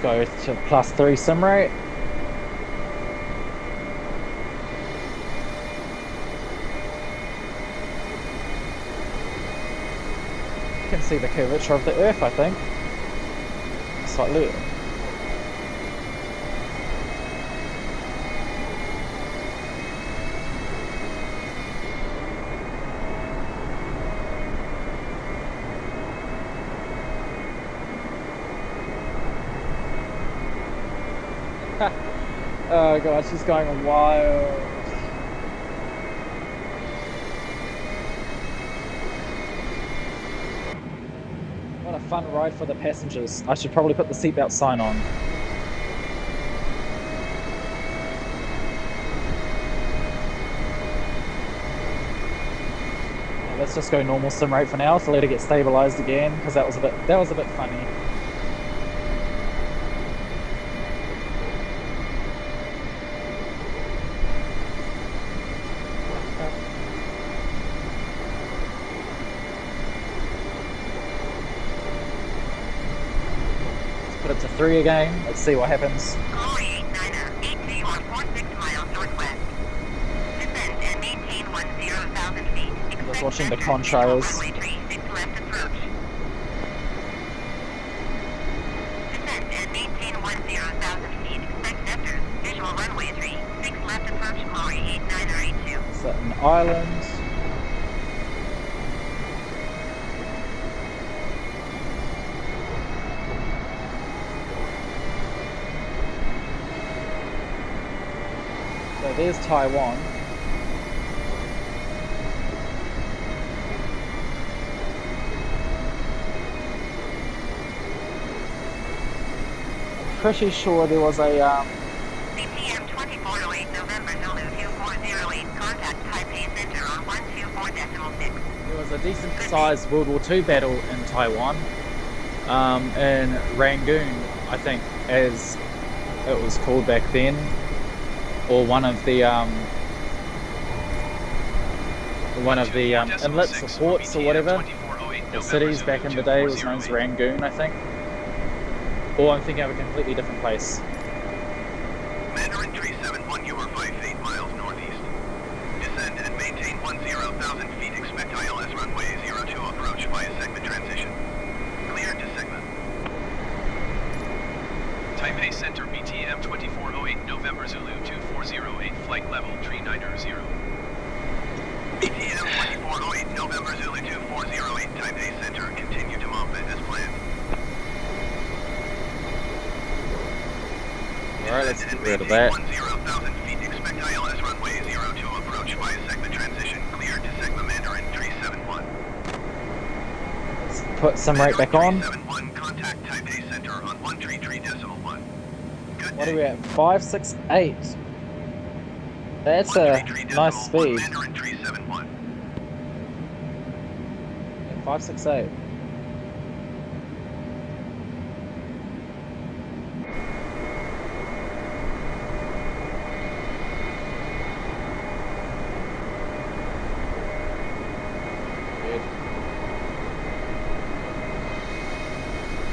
Go to +3 sim rate. You can see the curvature of the Earth, I think. Slightly. Oh gosh, she's going wild. What a fun ride for the passengers. I should probably put the seatbelt sign on. Yeah, let's just go normal sim rate for now to let it get stabilized again, because that was a bit funny. Put it to 3 again. Let's see what happens. Glory 89er, 83146 miles northwest. Descend and maintain 10,000 feet. Just watching the contrails. Runway 36 left approach. Descend and maintain 10,000 feet. Expect nefters. Visual runway 36 left approach. Glory 89er, 82. Is that an island? So there's Taiwan. I'm pretty sure there was a CPM 2408 November Zulu 2408. Contact Taipei Center on 124.6. there was a decent sized World War II battle in Taiwan, in Rangoon, I think, as it was called back then, or one of the inlets or ports or whatever. The cities back in the day was known as Rangoon, I think. Or I'm thinking of a completely different place. Mandarin 371, you are 58 miles northeast. Descend and maintain 10,000 feet. Expect ILS runway 02 approach via segment transition. Cleared to segment. Taipei Center BTM 2408 November Zulu 2408 flight level 390. BTM 2408 November Zulu 2408 Taipei Center, continue to Mombit as planned. Alright, let's get rid of that. 10,000 feet. Expect ILS runway 02 approach via segment transition. Cleared to segment Mandarin 371. Let's put some right back on. 371, contact Taipei Center on 133.1. Good What day. are we at? 568. That's a nice 133.1, speed. Mandarin 371. Yeah, 568. Good.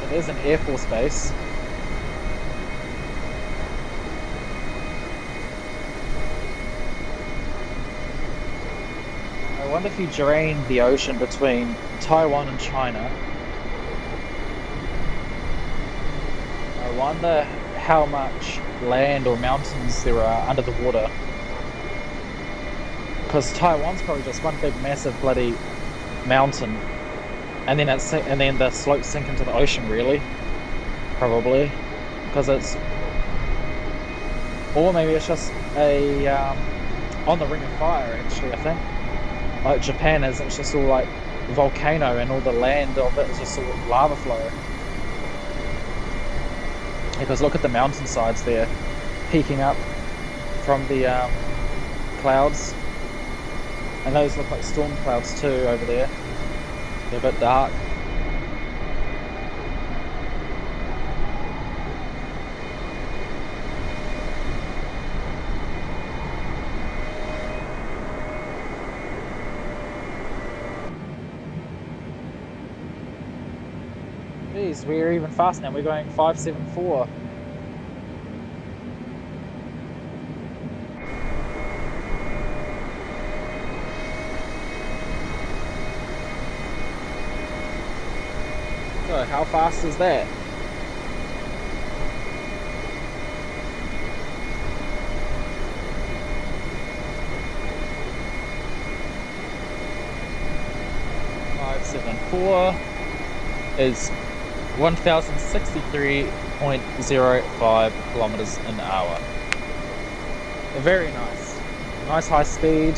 It is an Air Force base. I wonder if you drain the ocean between Taiwan and China. I wonder how much land or mountains there are under the water. Because Taiwan's probably just one big massive bloody mountain, and then the slopes sink into the ocean, really, probably, because it's, or maybe it's just a on the Ring of Fire, actually, I think, like Japan is. It's just all like volcano, and all the land of it is just all lava flow. Because look at the mountainsides there, peeking up from the clouds. And those look like storm clouds too over there. They're a bit dark. Geez, we're even fast now. We're going 574. So how fast is that? $574 is 1063.05 kilometers an hour. Very nice. Nice high speed.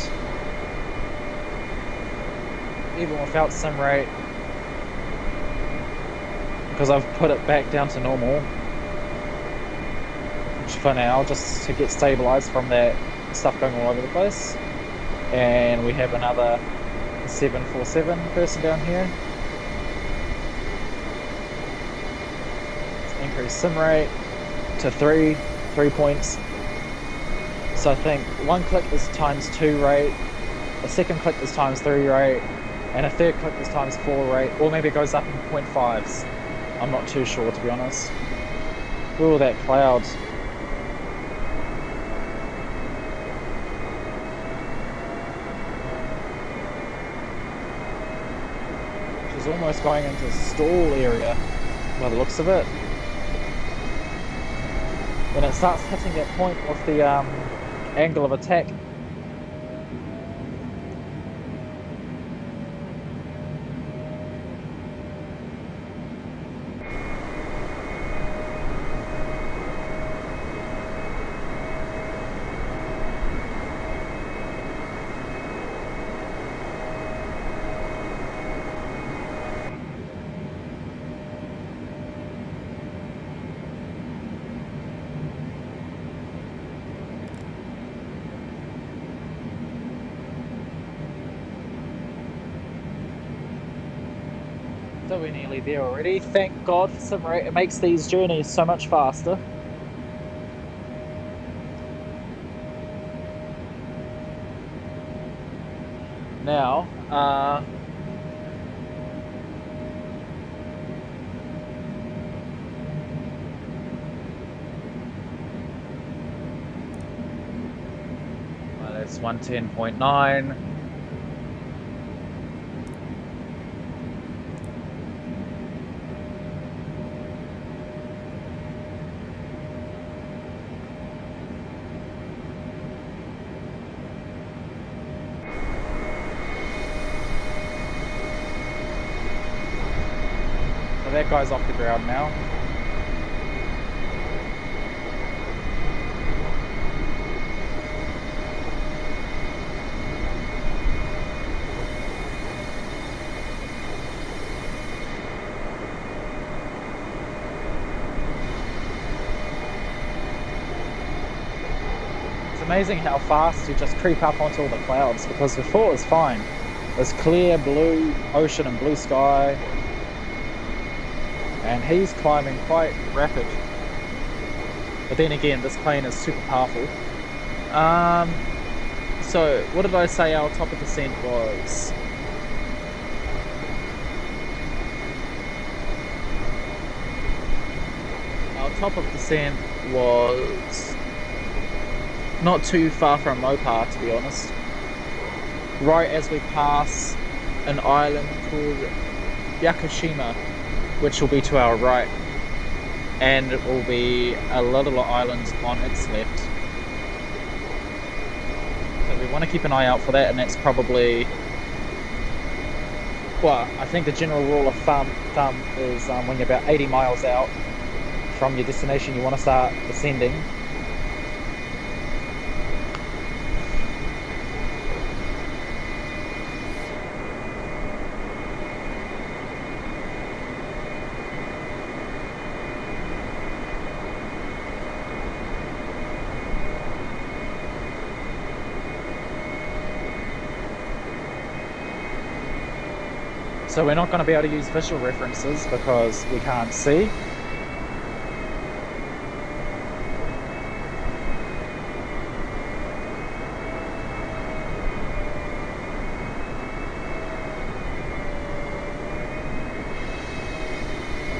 Even without sim rate. Because I've put it back down to normal. Which for now, just to get stabilized from that stuff going all over the place. And we have another 747 person down here. Let's increase sim rate to 3 points. So I think one click is ×2 rate, a second click is ×3 rate, and a third click is ×4 rate, or maybe it goes up in 0.5s. I'm not too sure, to be honest. Ooh, that cloud. Which is almost going into stall area, by the looks of it. When it starts hitting that point of the angle of attack, so we're nearly there already. Thank God for sim rate. It makes these journeys so much faster. Now, well, that's 110.9. That guy's off the ground now. It's amazing how fast you just creep up onto all the clouds, because before it was fine. There's clear blue ocean and blue sky. And he's climbing quite rapid. But then again, this plane is super powerful. So, what did I say our top of descent was? Our top of descent was not too far from Mopar, to be honest. Right as we pass an island called Yakushima, which will be to our right, and it will be a little island on its left. So we want to keep an eye out for that, and that's probably, well, I think the general rule of thumb is when you're about 80 miles out from your destination, you want to start descending. So we're not going to be able to use visual references because we can't see.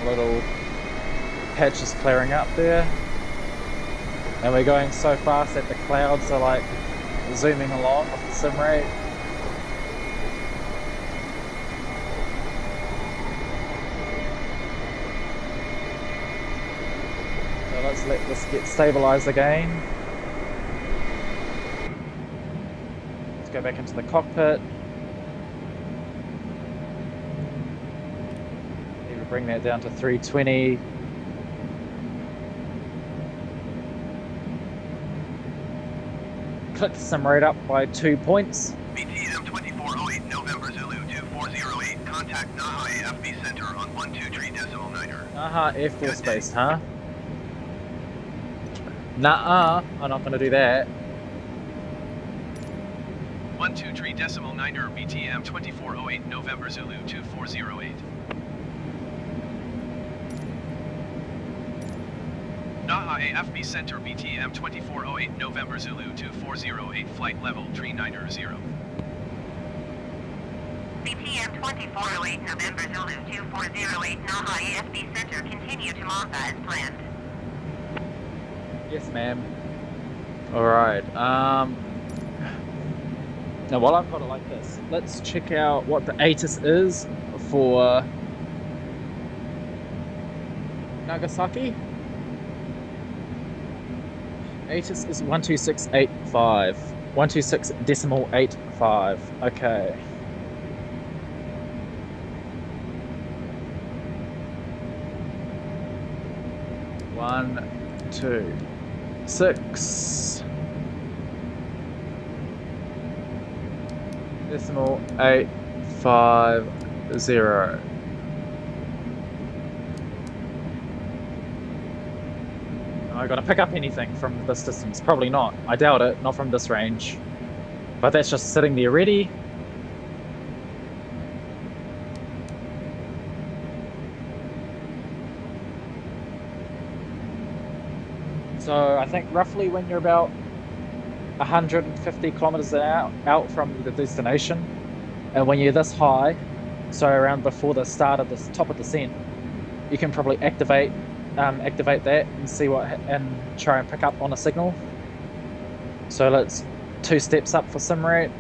A little patch is clearing up there. And we're going so fast that the clouds are like zooming along with the sim rate. Let's let this get stabilized again. Let's go back into the cockpit. Bring that down to 320. Click sim rate up by 2 points. BTM 2408 November Zulu 2408. Contact Naha AFB Center on 123.9er. Naha Air Force Base, huh? Nuh-uh, I'm not going to do that. 123.9er BTM 2408 November Zulu 2408. Naha AFB Center BTM 2408 November Zulu 2408 flight level 390. BTM 2408 November Zulu 2408 Naha AFB Center, continue to Malta as planned. Yes, ma'am. Alright, now while I've got it like this, let's check out what the ATIS is for Nagasaki. ATIS is 12685. 126.85. Okay. One, two, 6. Decimal 850. Am I going to pick up anything from this distance? Probably not. I doubt it. Not from this range. But that's just sitting there ready. So I think roughly when you're about 150 kilometers out from the destination, and when you're this high, so around before the start of the top of the descent, you can probably activate that and see what and try and pick up on a signal. So let's 2 steps up for sim rate.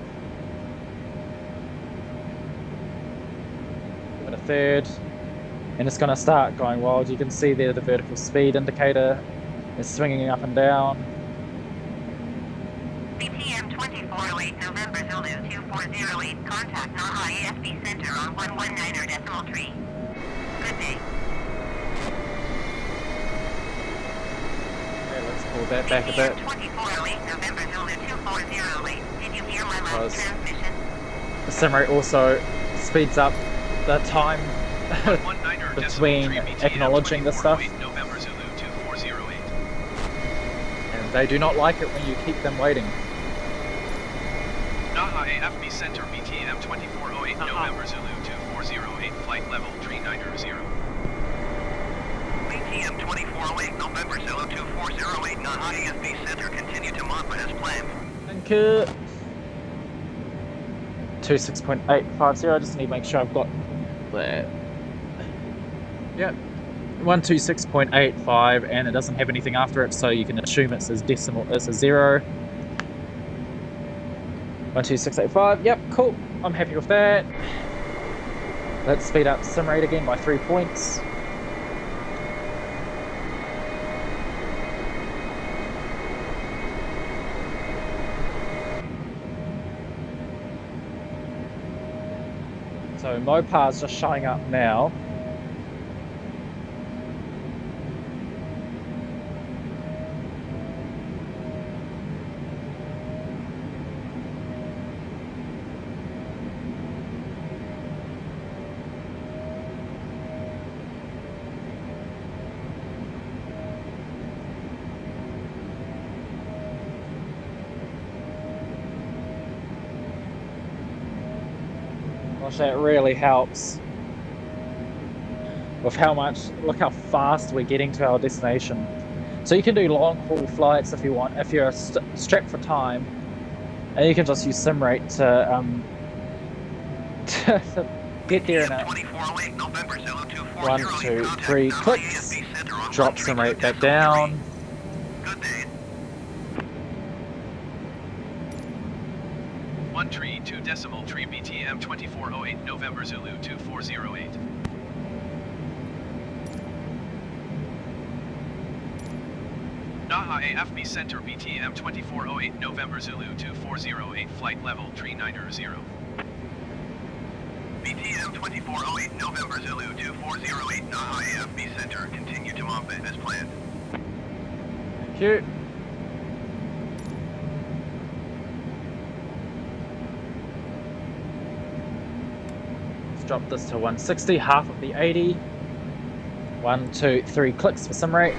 Give it a third, and it's going to start going wild. You can see there the vertical speed indicator is swinging up and down. BTM 2408 November Zulu 2408. Contact Naha AFB Center on 119.3. Good day. Okay, let's pull that back a bit. BTM 2408 November Zulu 2408. Did you hear my last transmission? The sim rate also speeds up the time between acknowledging this stuff. And they do not like it when you keep them waiting. Naha AFB Center BTM 2408 November Zulu 2408 flight level 390. BTM 2408 November Zulu 2408 Naha AFB Center, continue to Mappa as planned. Thank you. 26.850. I just need to make sure I've got that. Yep. 126.85, and it doesn't have anything after it, so you can assume it says decimal. It's a 0. 12685. Yep, cool. I'm happy with that. Let's speed up sim rate again by 3 points. So Mopar's just showing up now. Gosh, that really helps with look how fast we're getting to our destination. So you can do long haul flights if you want, if you're strapped for time, and you can just use sim rate to get there in a 1, 2, 3 clicks, drop sim rate back down. 132.3 BTM 2408 November Zulu 2408. Naha AFB Center BTM 2408 November Zulu 2408 flight level 390. BTM BTM 2408 November Zulu 2408 Naha AFB Center. Continue to Mumbai as planned. Thank you. Let's drop this to 160, half of the 80. 1, 2, 3 clicks for sim rate.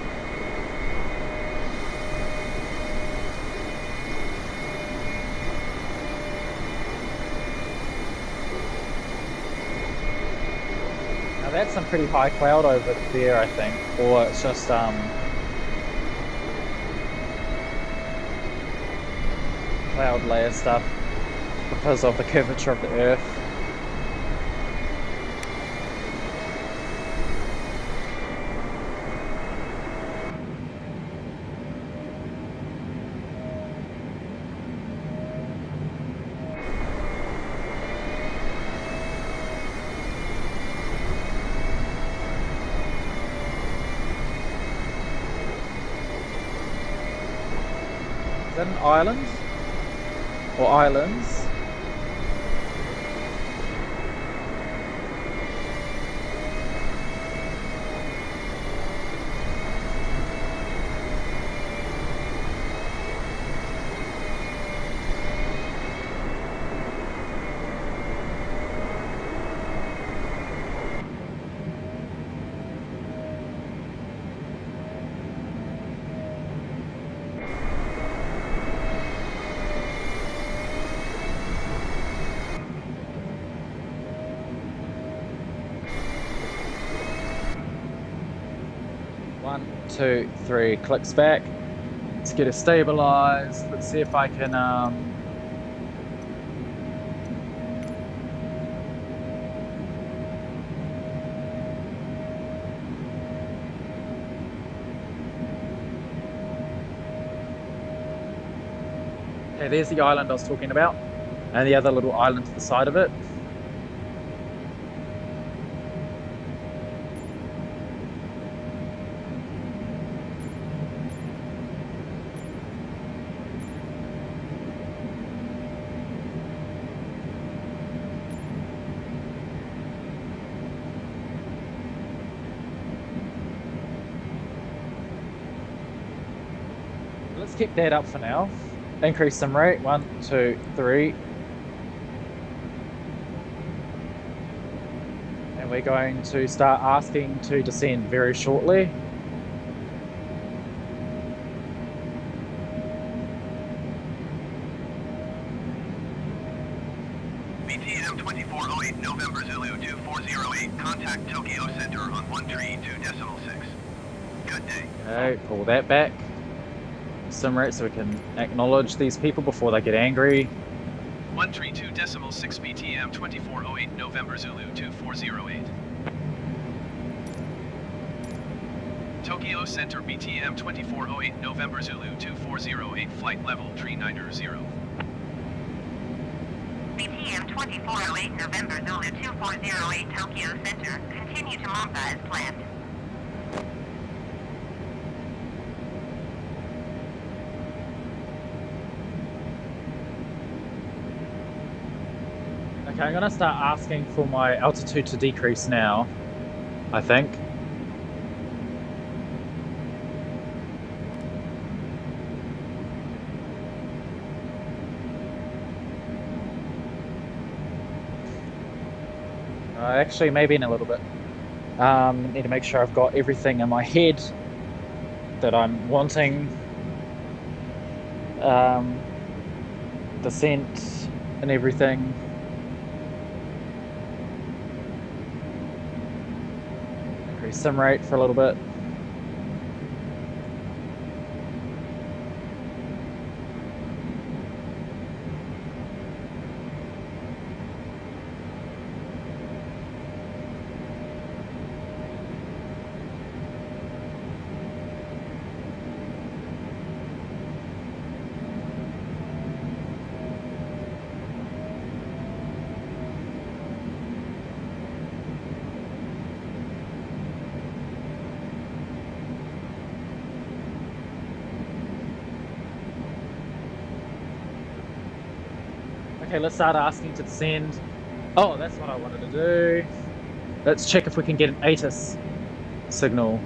Now that's some pretty high cloud over there, I think, or it's just cloud layer stuff because of the curvature of the Earth. Is that an island? Or islands? One, two, three clicks back. Let's get it stabilized. Let's see if I can okay, there's the island I was talking about, and the other little island to the side of it. Let's keep that up for now. Increase sim rate. 1, 2, 3. And we're going to start asking to descend very shortly. BTM 2408 November Zulu 2408. Contact Tokyo Center on 132.6. Good day. Okay, pull that back. Sim rate so we can acknowledge these people before they get angry. 132.6 BTM 2408 November Zulu 2408. Tokyo Center BTM 2408 November Zulu 2408 flight level 390. BTM 2408 November Zulu 2408 Tokyo Center. Continue to Mumbai as planned. Okay, I'm gonna start asking for my altitude to decrease now, I think. Actually, maybe in a little bit. Need to make sure I've got everything in my head that I'm wanting. Descent and everything. Increase sim rate for a little bit. Okay, let's start asking to descend. Oh, that's what I wanted to do. Let's check if we can get an ATIS signal.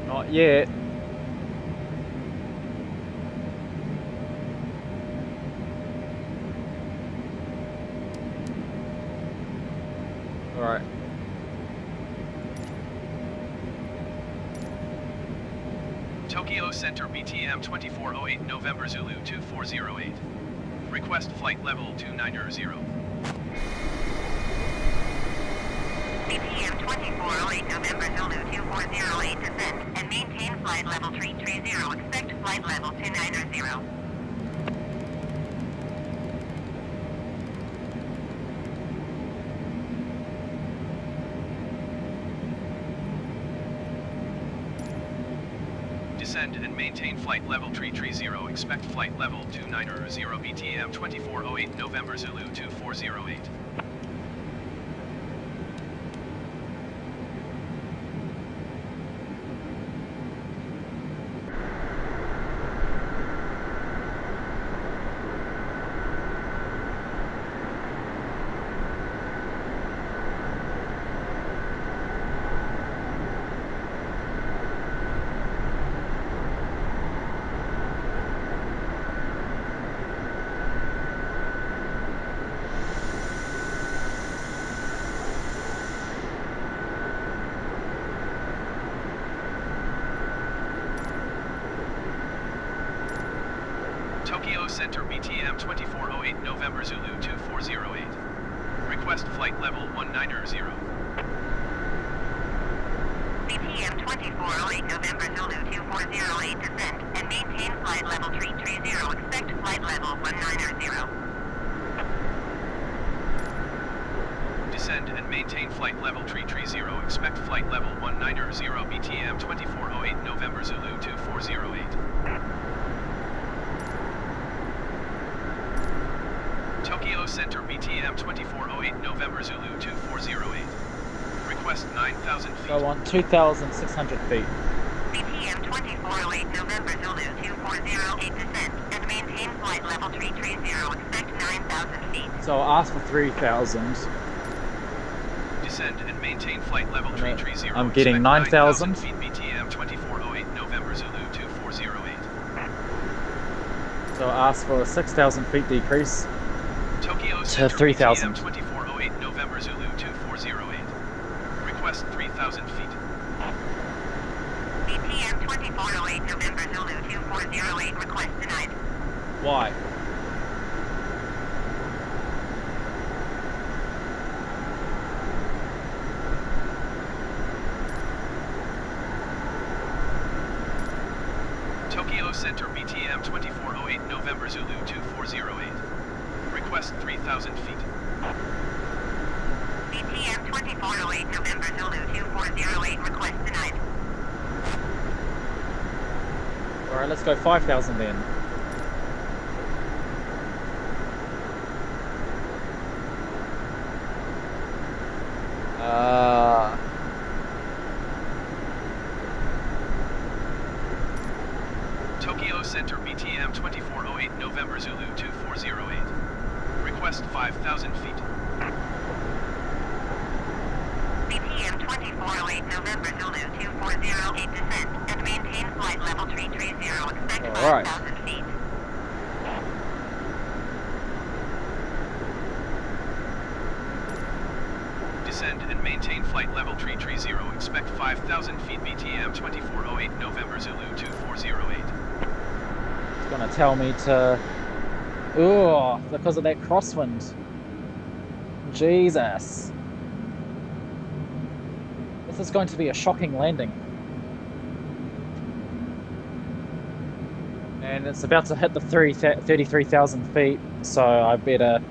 Not yet. All right. Tokyo Center BTM 2408 November Zulu 2408. Request flight level 290. BTM 2408 November Zulu 2408 descend and maintain flight level 330. Expect flight level 290. Descend and maintain flight level 330. Expect flight level 290 BTM 2408 November Zulu 2408. Tokyo Center BTM 2408 November Zulu 2408. Request flight level 190. BTM 2408 November Zulu 2408 descend and maintain flight level 330. Expect flight level 190. Descend and maintain flight level 330. Expect flight level 190 BTM 2408 November Zulu 2408. Tokyo Center BTM 2408 November Zulu 2408. Request 9,000 feet. Go on 2,600 feet. BTM 2408 November Zulu 2408 descend and maintain flight level 330. Expect 9,000 feet. So I'll ask for 3,000. Descend and maintain flight level 330. I'm getting Expect 9,000 feet BTM 2408 November Zulu 2408. So I'll ask for a 6,000 feet decrease. Tokyo To Center 3,000. BTM 2408 November Zulu 2408. Request 3,000 feet. BTM 2408 November Zulu 2408 request denied. Why? Tokyo Center BTM 2408 November Zulu 2408. Request 3,000 feet. BTM 2408 November Zulu 2408 request denied. Alright, let's go 5,000 then. Tokyo Center BTM 2408 November Zulu 2408. Request 5,000 feet. BTM 2408 November Zulu 2408 descend and maintain flight level 330. Expect All right. 5,000 feet. Descend and maintain flight level 330. Expect 5,000 feet BTM 2408 November Zulu 2408. It's gonna tell me to... Ooh, because of that crosswind. Jesus. This is going to be a shocking landing. And it's about to hit the 33,000 feet, so I better...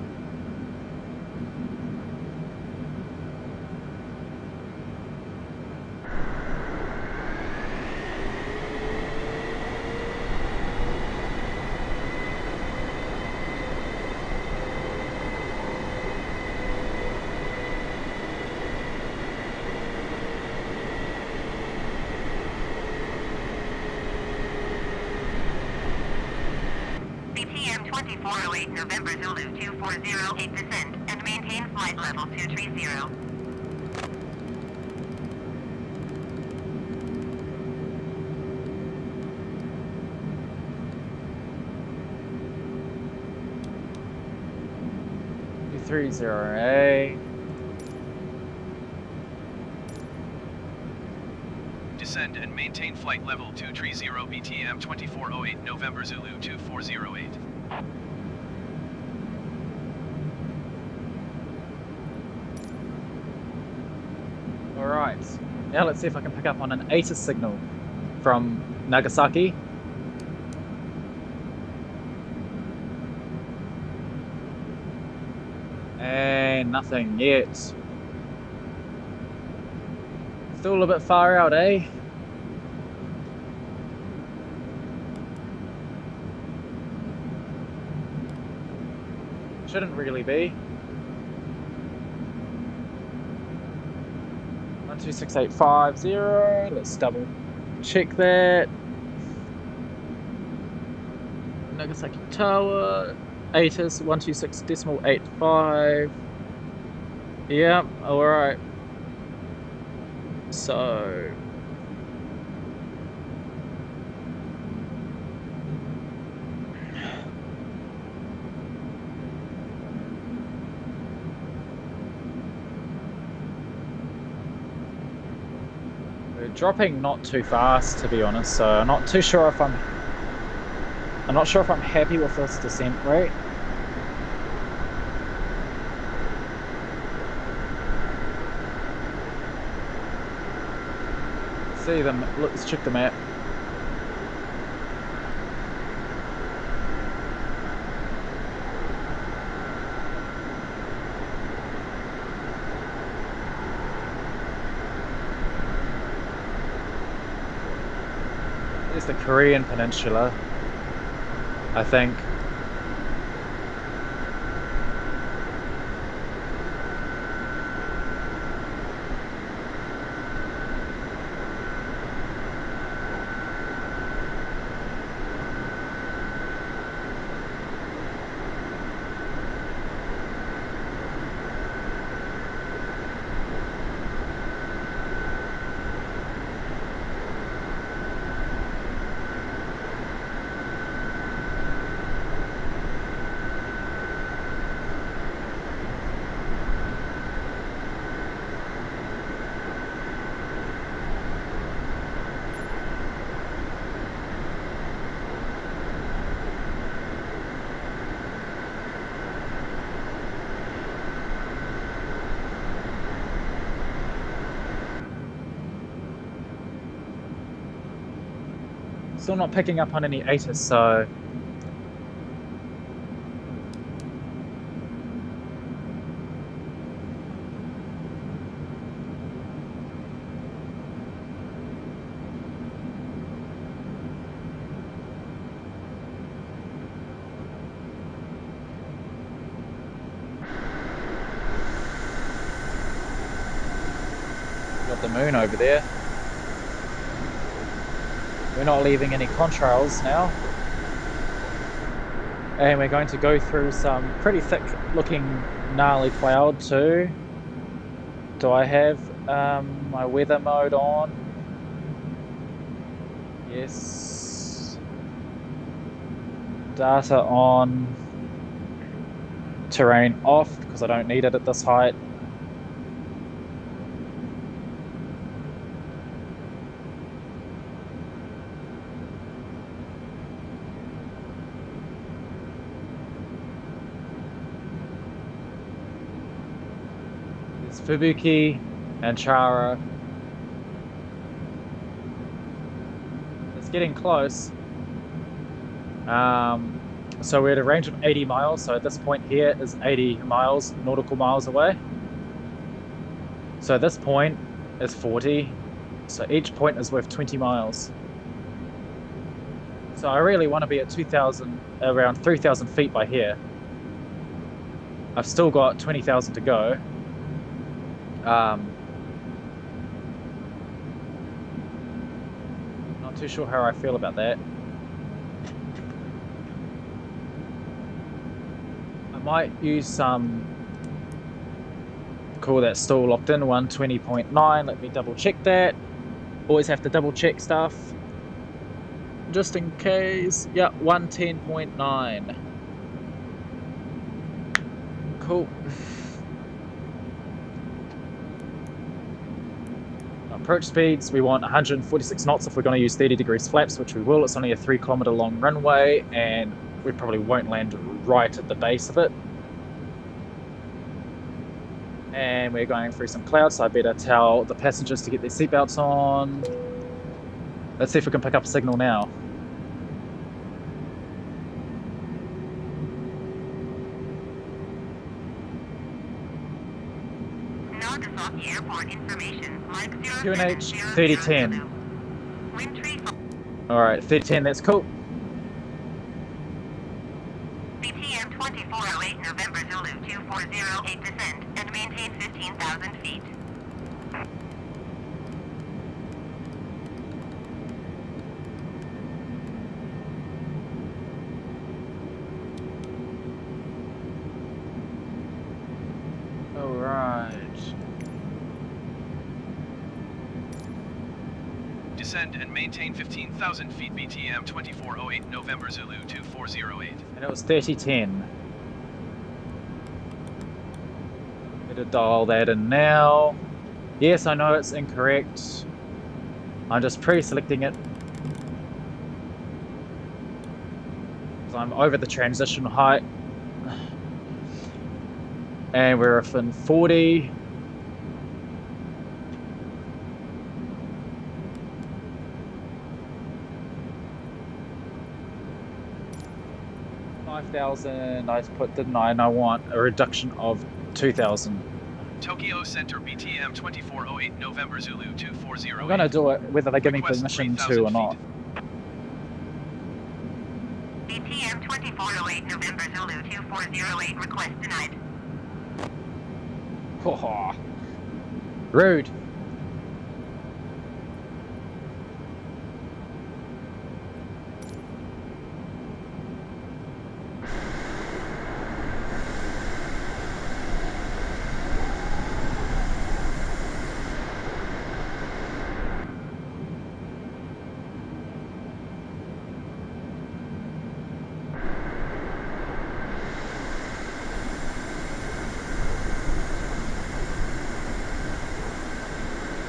2408 November Zulu 2408 descend and maintain flight level 230. Three zero A. Descend and maintain flight level 230 BTM 2408 November Zulu 2408. Alright, now let's see if I can pick up on an ATIS signal from Nagasaki. And nothing yet. Still a bit far out, eh? Shouldn't really be. 126850. Let's double check that. Nagasaki Tower. ATIS 126.85. Yeah, alright. So we're dropping not too fast, to be honest, so I'm not too sure if I'm not sure if I'm happy with this descent rate. See them. Let's check the map. There's the Korean Peninsula, I think. Still not picking up on any ATIS, so got the moon over there. We're not leaving any contrails now. And we're going to go through some pretty thick looking gnarly cloud too. Do I have my weather mode on? Yes. Data on. Terrain off because I don't need it at this height. Fubuki and Chara. It's getting close. So we're at a range of 80 miles. So at this point here is 80 miles, nautical miles away. So this point is 40. So each point is worth 20 miles. So I really want to be at 2,000, around 3,000 feet by here. I've still got 20,000 to go. Not too sure how I feel about that. Might use some... Cool, that's still locked in, 120.9. Let me double check that. Always have to double check stuff. Just in case. Yeah, 110.9. Cool. Approach speeds, we want 146 knots if we're going to use 30 degrees flaps, which we will. It's only a 3-kilometer long runway, and we probably won't land right at the base of it. And we're going through some clouds, so I better tell the passengers to get their seatbelts on. Let's see if we can pick up a signal now. Nagasaki Airport information. QNH 3010. Alright, 3010, that's cool. BTM 2408 November Zulu 2408 descend and maintain 15,000 feet. Alright. Descend and maintain 15,000 feet. BTM 2408 November Zulu 2408. And it was 3010. Better dial that in now. Yes, I know it's incorrect. I'm just pre-selecting it. Because I'm over the transition height. And we're within 40. $5,000 I put, didn't I? And I want a reduction of 2,000. Tokyo Center BTM 2408 November Zulu 2408. I'm gonna do it whether they give me Request permission 3,000 to or not. BTM 2408 November Zulu 2408 request denied. Oh, rude.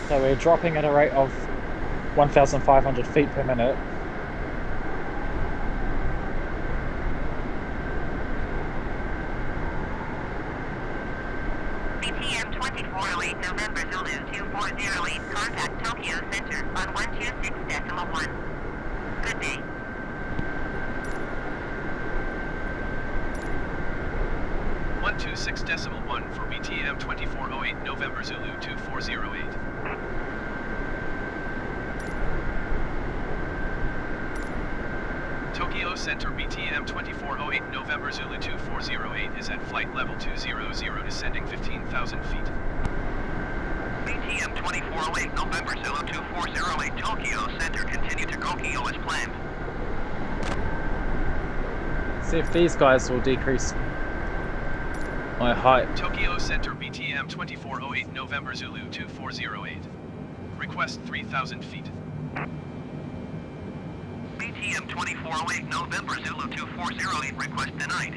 So we're dropping at a rate of 1,500 feet per minute. BTM 2408 November Zulu 2408 contact Tokyo Center on 126.1. Good day. .1 for BTM 2408 November Zulu 2408. Tokyo Center BTM 2408 November Zulu 2408 is at flight level 200 descending 15,000 feet. BTM 2408 November Zulu 2408 Tokyo Center continue to Tokyo as planned. See if these guys will decrease my height. Tokyo Center BTM 2408 November Zulu 2408. Request 3,000 feet. BTM 2408 November Zulu 2408 request denied.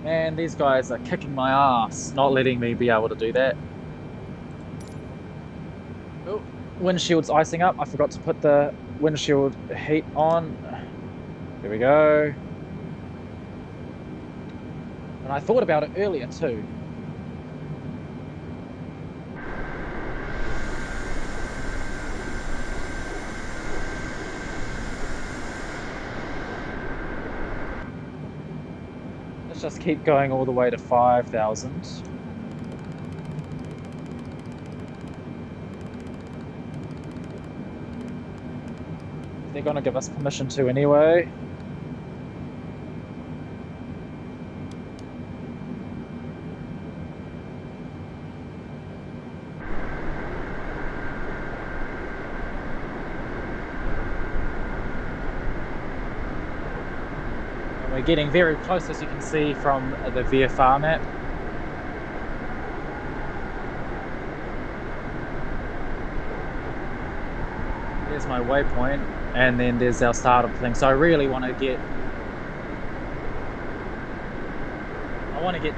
Man, these guys are kicking my ass, not letting me be able to do that. Oh, windshield's icing up. I forgot to put the windshield heat on. There we go. And I thought about it earlier too. Let's just keep going all the way to 5,000. They're gonna give us permission to anyway. We're getting very close, as you can see from the VFR map. There's my waypoint, and then there's our startup thing. So I really want to get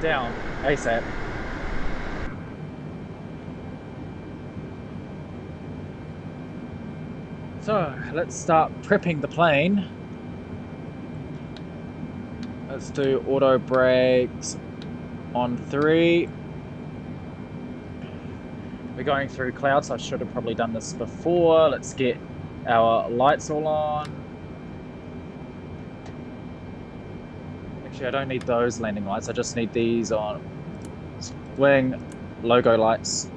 down ASAP. So let's start prepping the plane. Let's do auto brakes on 3. We're going through clouds, so I should have probably done this before. Let's get our lights all on. Actually, I don't need those landing lights, I just need these on. Wing logo lights.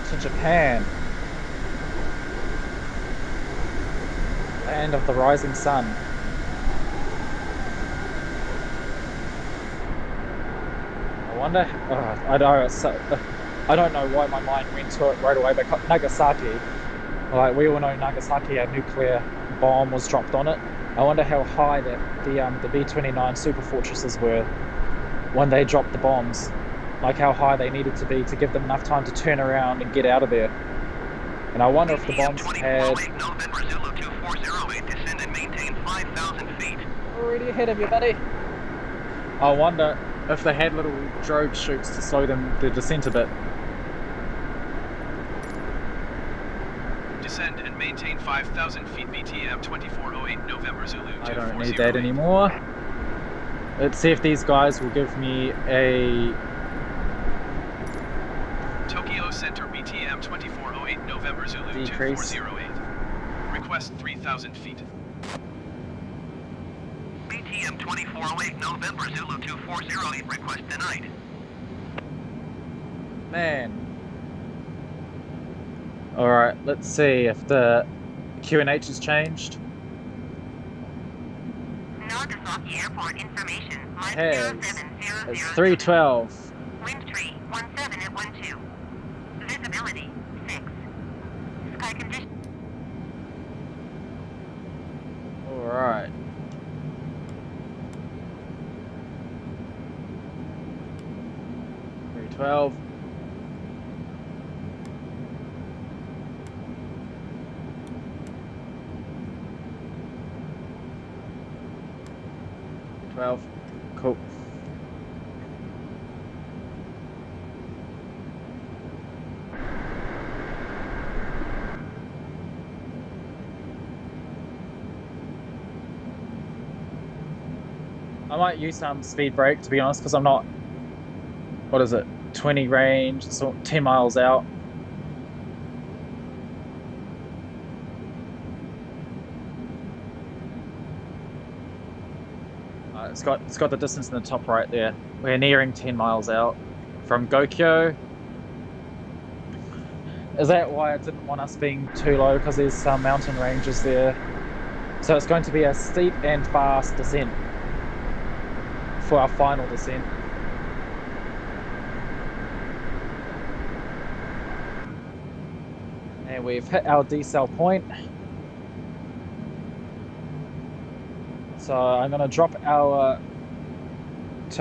To Japan, land of the rising sun. I wonder. I don't know why my mind went to it right away, but Nagasaki. Like we all know, Nagasaki, a nuclear bomb was dropped on it. I wonder how high that the B-29 super fortresses were when they dropped the bombs. Like how high they needed to be to give them enough time to turn around and get out of there. And I wonder if the bombs had... November Zulu 2408, descend and maintain 5,000 feet. Already ahead of you, buddy. I wonder if they had little drogue chutes to slow the descent a bit. Descend and maintain 5,000 feet BTM 2408 November Zulu 2408. I don't need that anymore. Let's see if these guys will give me a... Tokyo Center BTM 2408 November Zulu decrease. 2408. Request 3,000 feet. BTM 2408 November Zulu 2408, request denied. Man. Alright, let's see if the QNH has changed. Nagasaki Airport information. It's 312. Wind tree 17 at 12. Visibility 6. Sky condition. Alright. $312. Cool. I might use some speed brake, to be honest, because I'm not, what is it, 20 range, so 10 miles out. It's got the distance in the top right there. We're nearing 10 miles out from Gokyo. Is that why I didn't want us being too low? Because there's some mountain ranges there. So it's going to be a steep and fast descent for our final descent. And we've hit our decel point. So I'm going to drop to our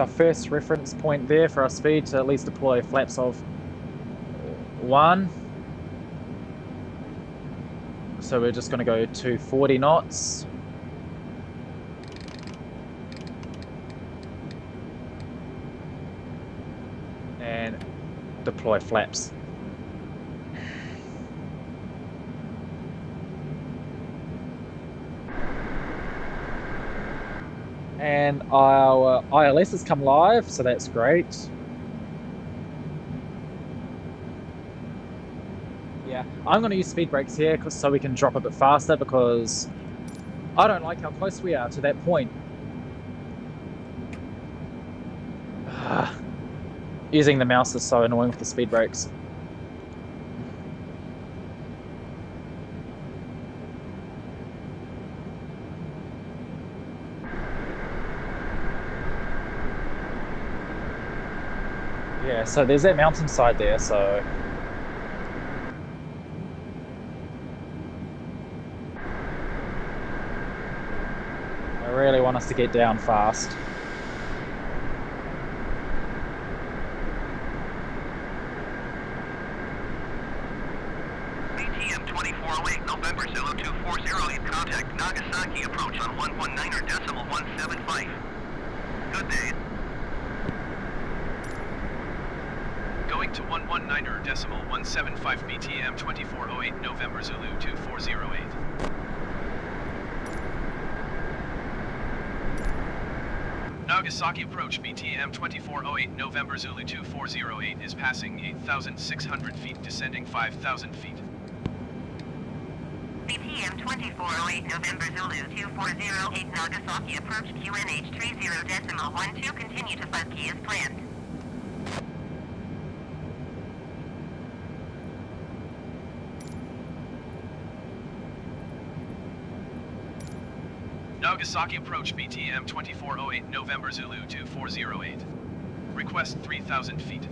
first reference point there for our speed to at least deploy flaps of 1. So we're just going to go to 40 knots. And deploy flaps. And our ILS has come live, so that's great. Yeah, I'm going to use speed brakes here so we can drop a bit faster, because I don't like how close we are to that point. Using the mouse is so annoying with the speed brakes. Yeah, so there's that mountainside there, so... I really want us to get down fast. BTM 2408 November Zulu 2408, contact Nagasaki Approach on 119.175. Good day. Going to 119.175 BTM 2408 November Zulu 2408. Nagasaki Approach BTM 2408 November Zulu 2408 is passing 8,600 feet, descending 5,000 feet. BTM 2408 November Zulu 2408 Nagasaki Approach QNH 30.12, continue to Fuzzy as planned. Nagasaki Approach BTM 2408 November Zulu 2408. Request 3,000 feet.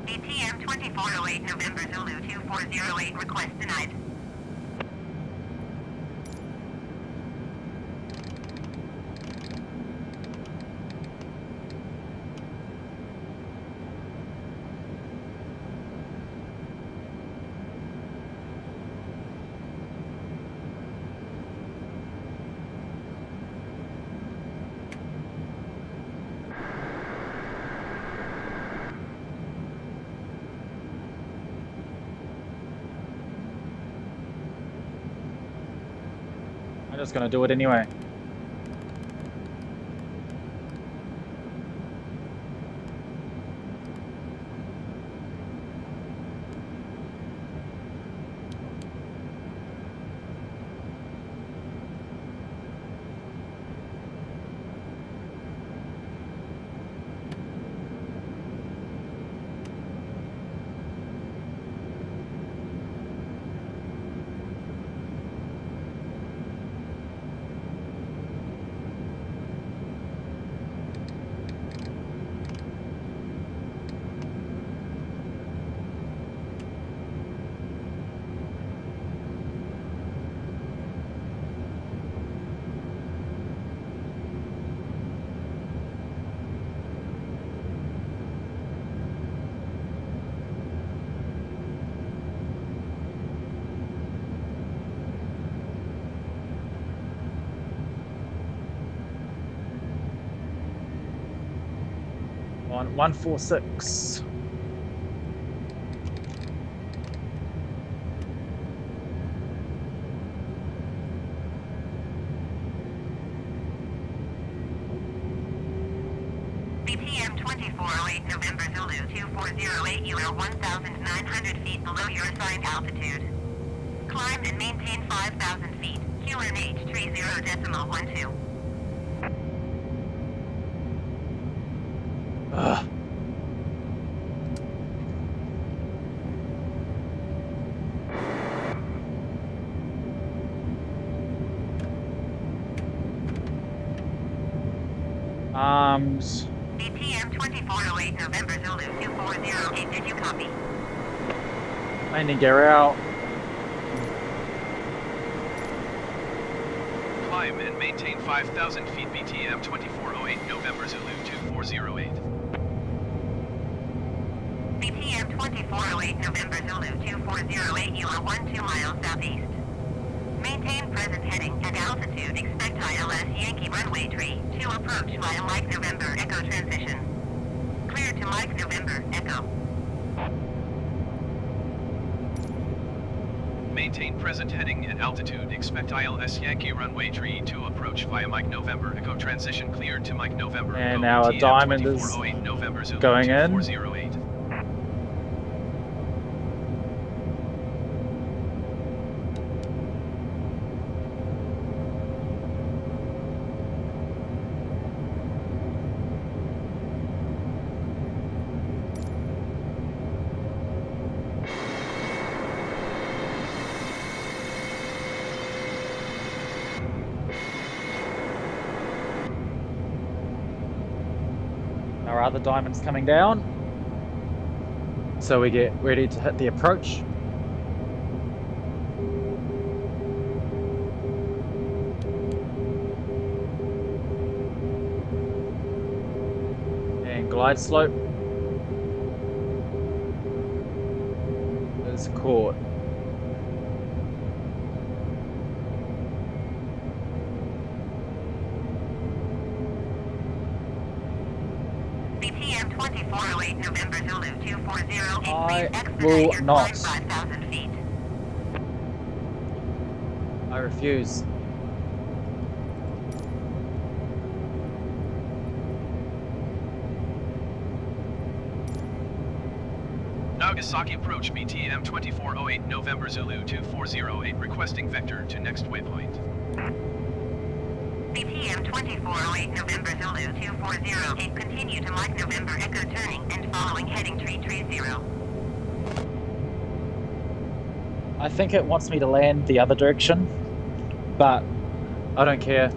BTM 2408 November Zulu 2408, request denied. I'm just gonna do it anyway. On 146. BTM 2408 November Zulu 2408, you are 1,900 feet below your assigned altitude. Climb and maintain 5,000 feet. QNH 30.12. Ugh. Arms. BTM 2408 November Zulu 2408, did you copy? Landing gear out. Climb and maintain 5,000 feet BTM 2408 November Zulu 2408. BTM 2408 November Zulu 2408, you are 12 miles southeast. Maintain present heading and altitude, expect ILS Yankee runway tree to approach via Mike November Echo transition. Clear to Mike November Echo. Maintain present heading and altitude, expect ILS Yankee runway tree to approach via Mike November Echo transition cleared to Mike November And Echo now a BTM diamond is 2408 November Zulu going in. 2408. our other diamond's coming down. So we get ready to hit the approach. And glide slope is caught. BTM 2408 November Zulu 240. I Please will expedite your not. climb 5,000 feet. I refuse. Nagasaki Approach BTM 2408 November Zulu 2408 requesting vector to next waypoint. BTM 2408 November Zulu 2408. Continue to Mike November Echo turning and following heading 330. I think it wants me to land the other direction, but I don't care.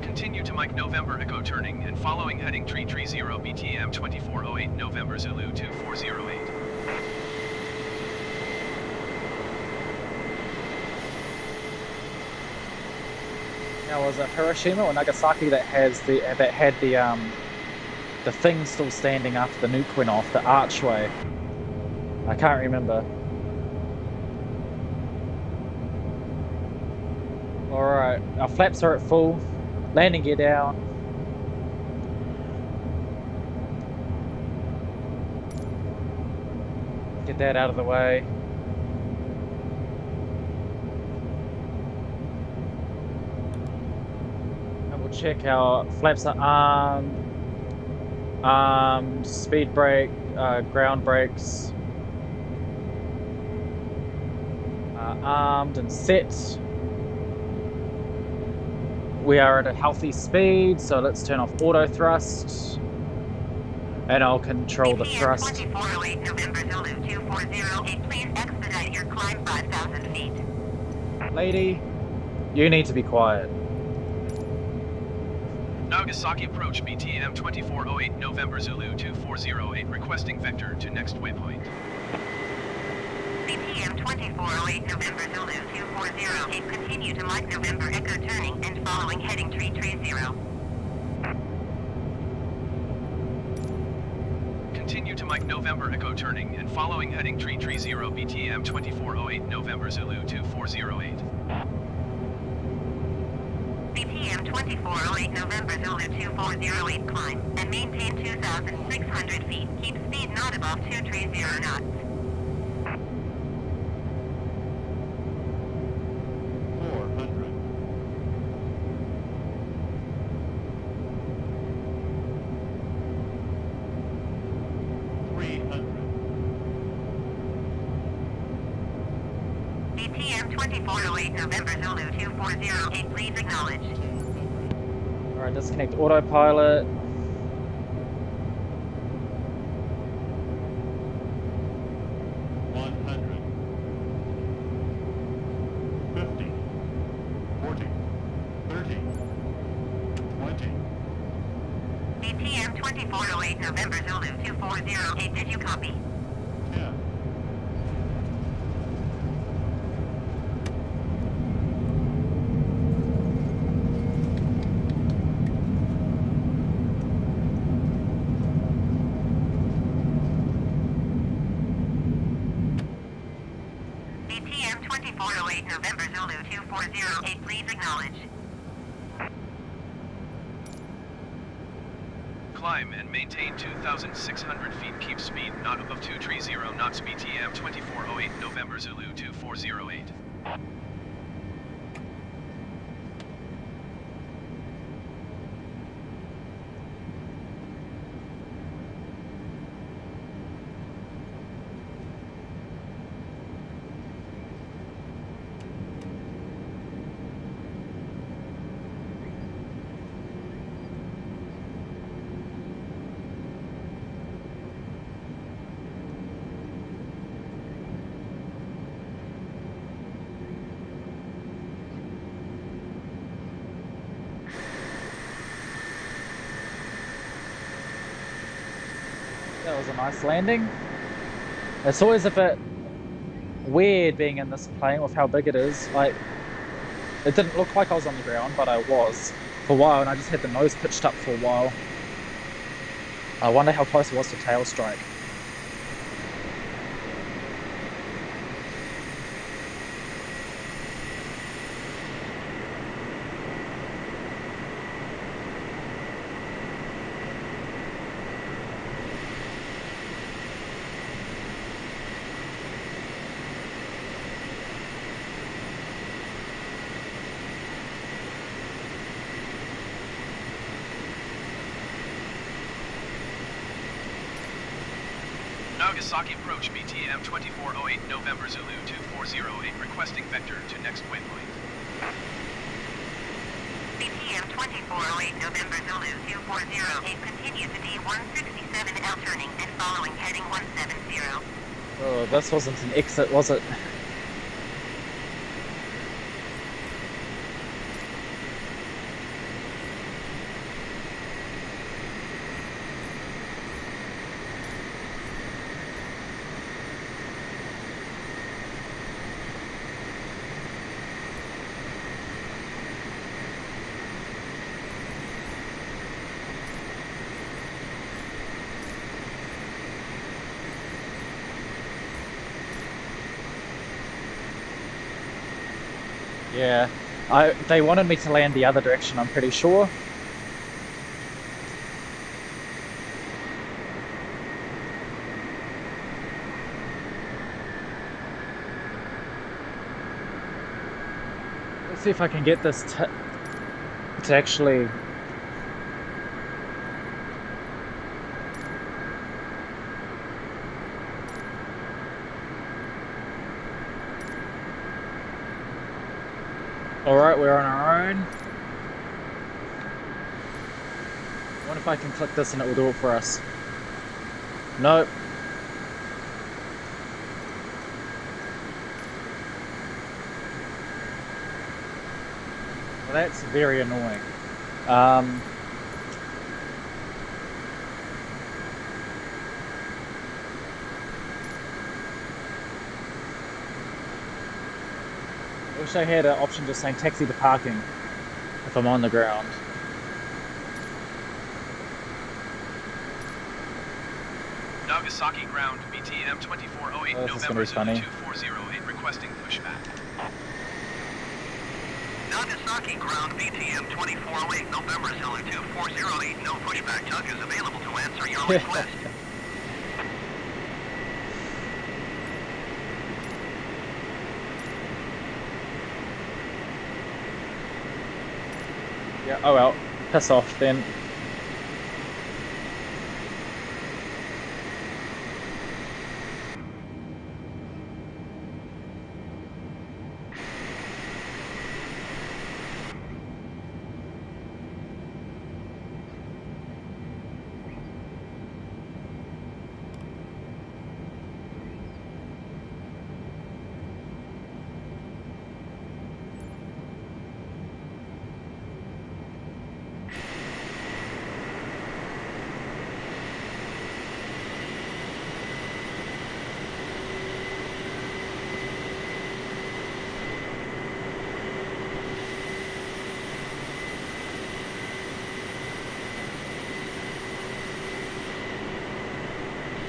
Continue to Mike November Echo turning and following heading 330 BTM 2408 November Zulu 2408. Now, was it Hiroshima or Nagasaki that had the thing still standing after the nuke went off, the archway? I can't remember. Alright, our flaps are at full. Landing gear down. Get that out of the way. And we'll check our flaps are armed. Speed brake, ground brakes. Armed and set. We are at a healthy speed, so let's turn off auto thrust. And I'll control the thrust. 2408 November Zulu 2408. Please expedite your climb 5,000 feet. Lady, you need to be quiet. Nagasaki Approach BTM 2408 November Zulu 2408 requesting vector to next waypoint. BTM 2408 November Zulu 2408. Continue to Mike November Echo turning and following heading 330. Continue to Mike November Echo turning and following heading 330 BTM 2408 November Zulu 2408. BTM 2408 November Zulu 2408. Climb and maintain 2,600 feet. Keep speed not above 230 knots. 400. 300. BTM 2408 November Zulu 2408. Please acknowledge. Alright, disconnect autopilot. BTM 2408 November Zulu 2408. Did you copy? Yeah. BTM 2408 November Zulu 2408. Please acknowledge. Climb and maintain 2,600 feet. Keep speed not above 230 knots. BTM 2408 November Zulu 2408. That was a nice landing. It's always a bit weird being in this plane with how big it is. Like, it didn't look like I was on the ground, but I was for a while, and I just had the nose pitched up for a while. I wonder how close it was to tail strike. Nagasaki Approach BTM 2408 November Zulu 2408 requesting vector to next waypoint. BTM 2408 November Zulu 2408 continue to D167L turning and following heading 170. Oh, this wasn't an exit, was it? Yeah, they wanted me to land the other direction, I'm pretty sure. Let's see if I can get this to actually... Alright, we're on our own. I wonder if I can click this and it will do it for us. Nope. Well, that's very annoying. I wish I had an option just saying taxi to parking if I'm on the ground. Nagasaki ground BTM 2408 Oh, this is gonna November be Zulu funny. 2408 requesting pushback. Nagasaki ground BTM 2408 November Zulu 2408. No pushback tug is available to answer your request. Yeah, oh well, piss off then.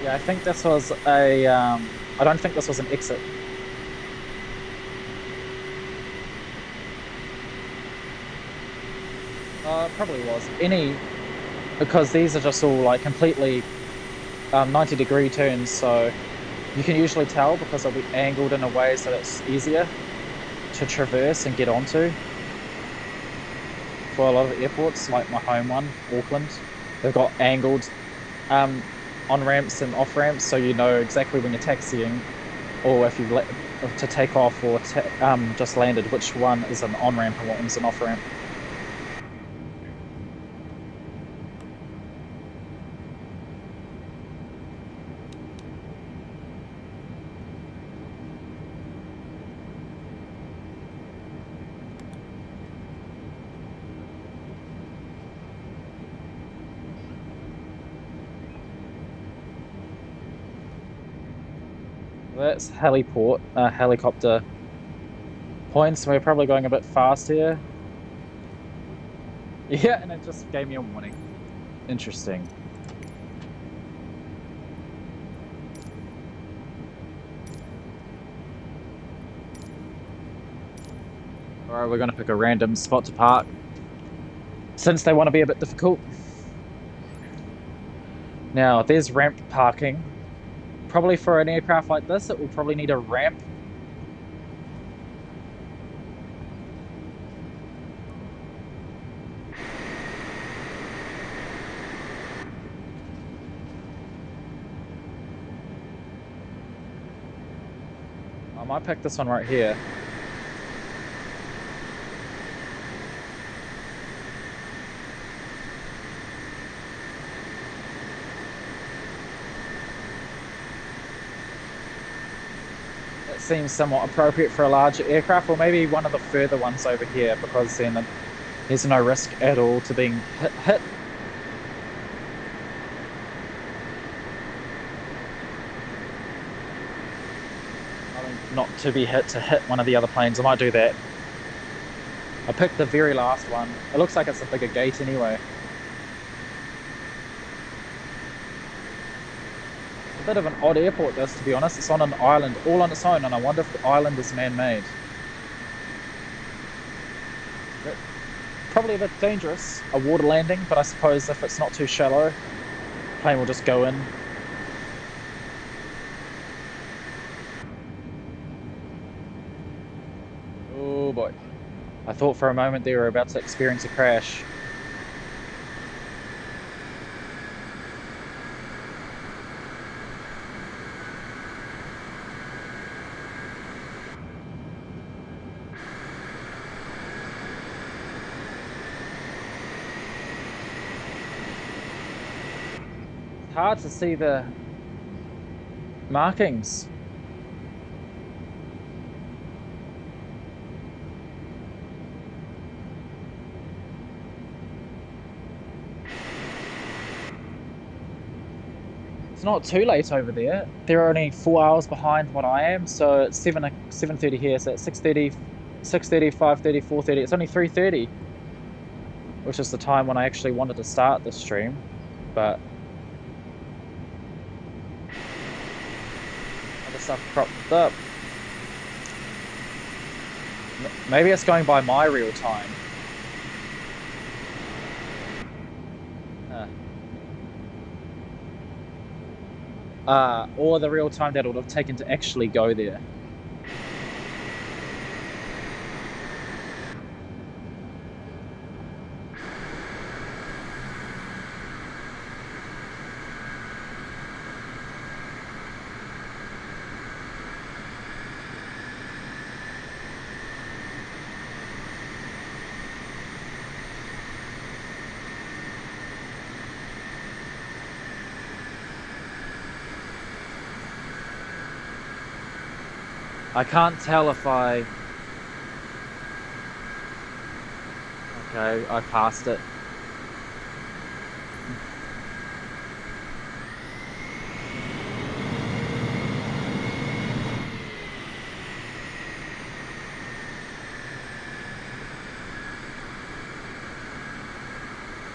Yeah, I think this was a, I don't think this was an exit. Probably was. Because these are just all like completely 90-degree turns, so you can usually tell because they'll be angled in a way so that it's easier to traverse and get onto. For a lot of airports, like my home one, Auckland, they've got angled on-ramps and off-ramps, so you know exactly when you're taxiing, or if you've to take off or just landed, which one is an on-ramp and what one's an off-ramp. That's heliport, helicopter points. We're probably going a bit fast here. Yeah, and it just gave me a warning. Interesting. Alright, we're going to pick a random spot to park, since they want to be a bit difficult. Now, there's ramp parking. Probably for an aircraft like this, it will probably need a ramp. I might pick this one right here. Seems somewhat appropriate for a larger aircraft, or maybe one of the further ones over here, because then there's no risk at all to being hit. I mean, not to be hit, to hit one of the other planes. I might do that. I picked the very last one. It looks like it's a bigger gate anyway. Bit of an odd airport, this, to be honest. It's on an island all on its own, and I wonder if the island is man-made. Probably a bit dangerous, a water landing, but I suppose if it's not too shallow, the plane will just go in. Oh boy. I thought for a moment they were about to experience a crash. Hard to see the markings. It's not too late over there. They're only 4 hours behind what I am, so it's 7:30 here, so it's 6:30, 5:30, 4:30. It's only 3:30, which is the time when I actually wanted to start the stream, but stuff cropped up. Maybe it's going by my real time. Or the real time that it would have taken to actually go there. I can't tell if I... Okay, I passed it.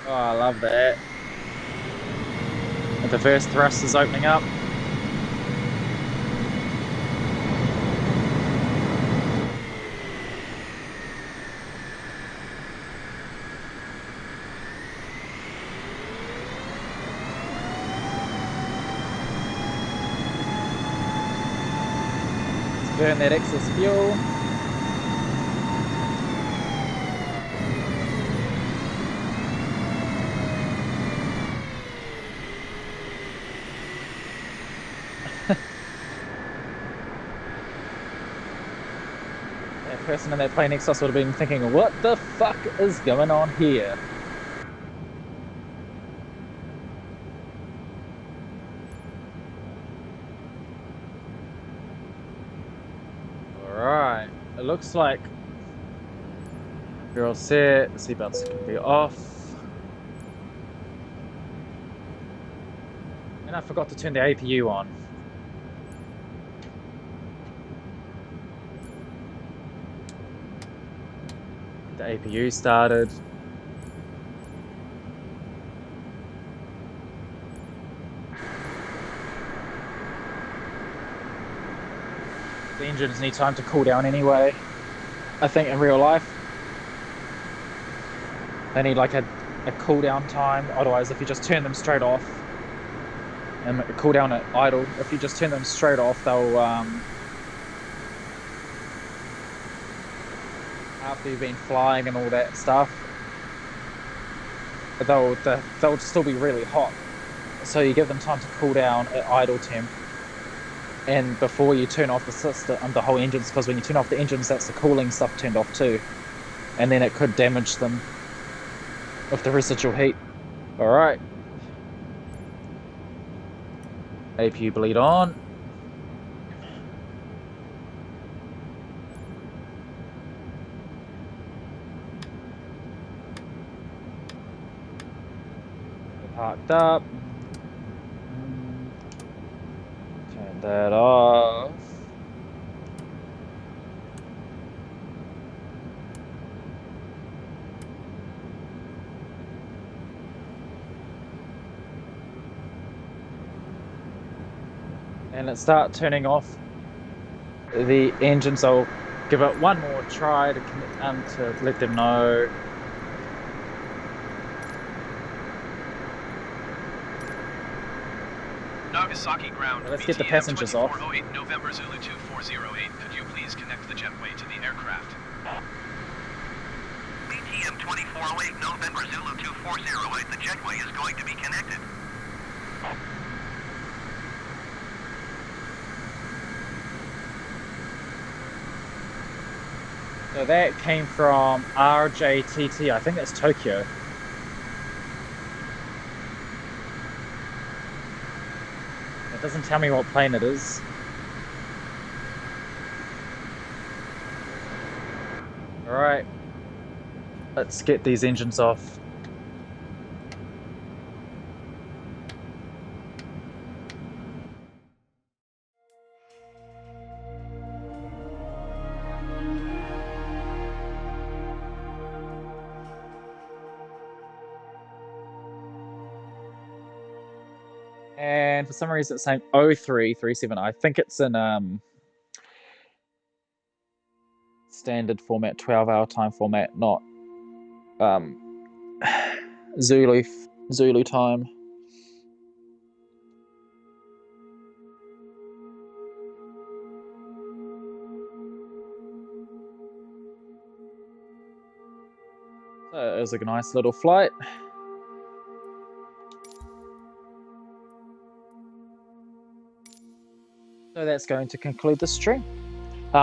Oh, I love that. The first thrust is opening up. Burn that excess fuel. That person in that plane next to us would have been thinking, what the fuck is going on here? Alright, it looks like we're all set, the seatbelts can be off. And I forgot to turn the APU on. The APU started. The engines need time to cool down anyway. I think in real life they need like a cool down time. Otherwise, if you just turn them straight off and cool down at idle, if you just turn them straight off, they'll after you've been flying and all that stuff, they'll still be really hot. So you give them time to cool down at idle temp, and before you turn off the system and the whole engines, because when you turn off the engines, that's the cooling stuff turned off too, and then it could damage them with the residual heat. All right, APU bleed on. Parked up. Turn that off. And let's start turning off the engines. I'll give it one more try to let them know. Nagasaki ground. Let's get the passengers off. 2408 November Zulu 2408. Could you please connect the jetway to the aircraft? BTM 2408 November Zulu 2408. The jetway is going to be connected. So that came from RJTT. I think that's Tokyo. It doesn't tell me what plane it is. Alright. Let's get these engines off. And for some reason it's saying 0337. I think it's in standard format, 12-hour time format, not Zulu time. So it was a nice little flight. So that's going to conclude the stream.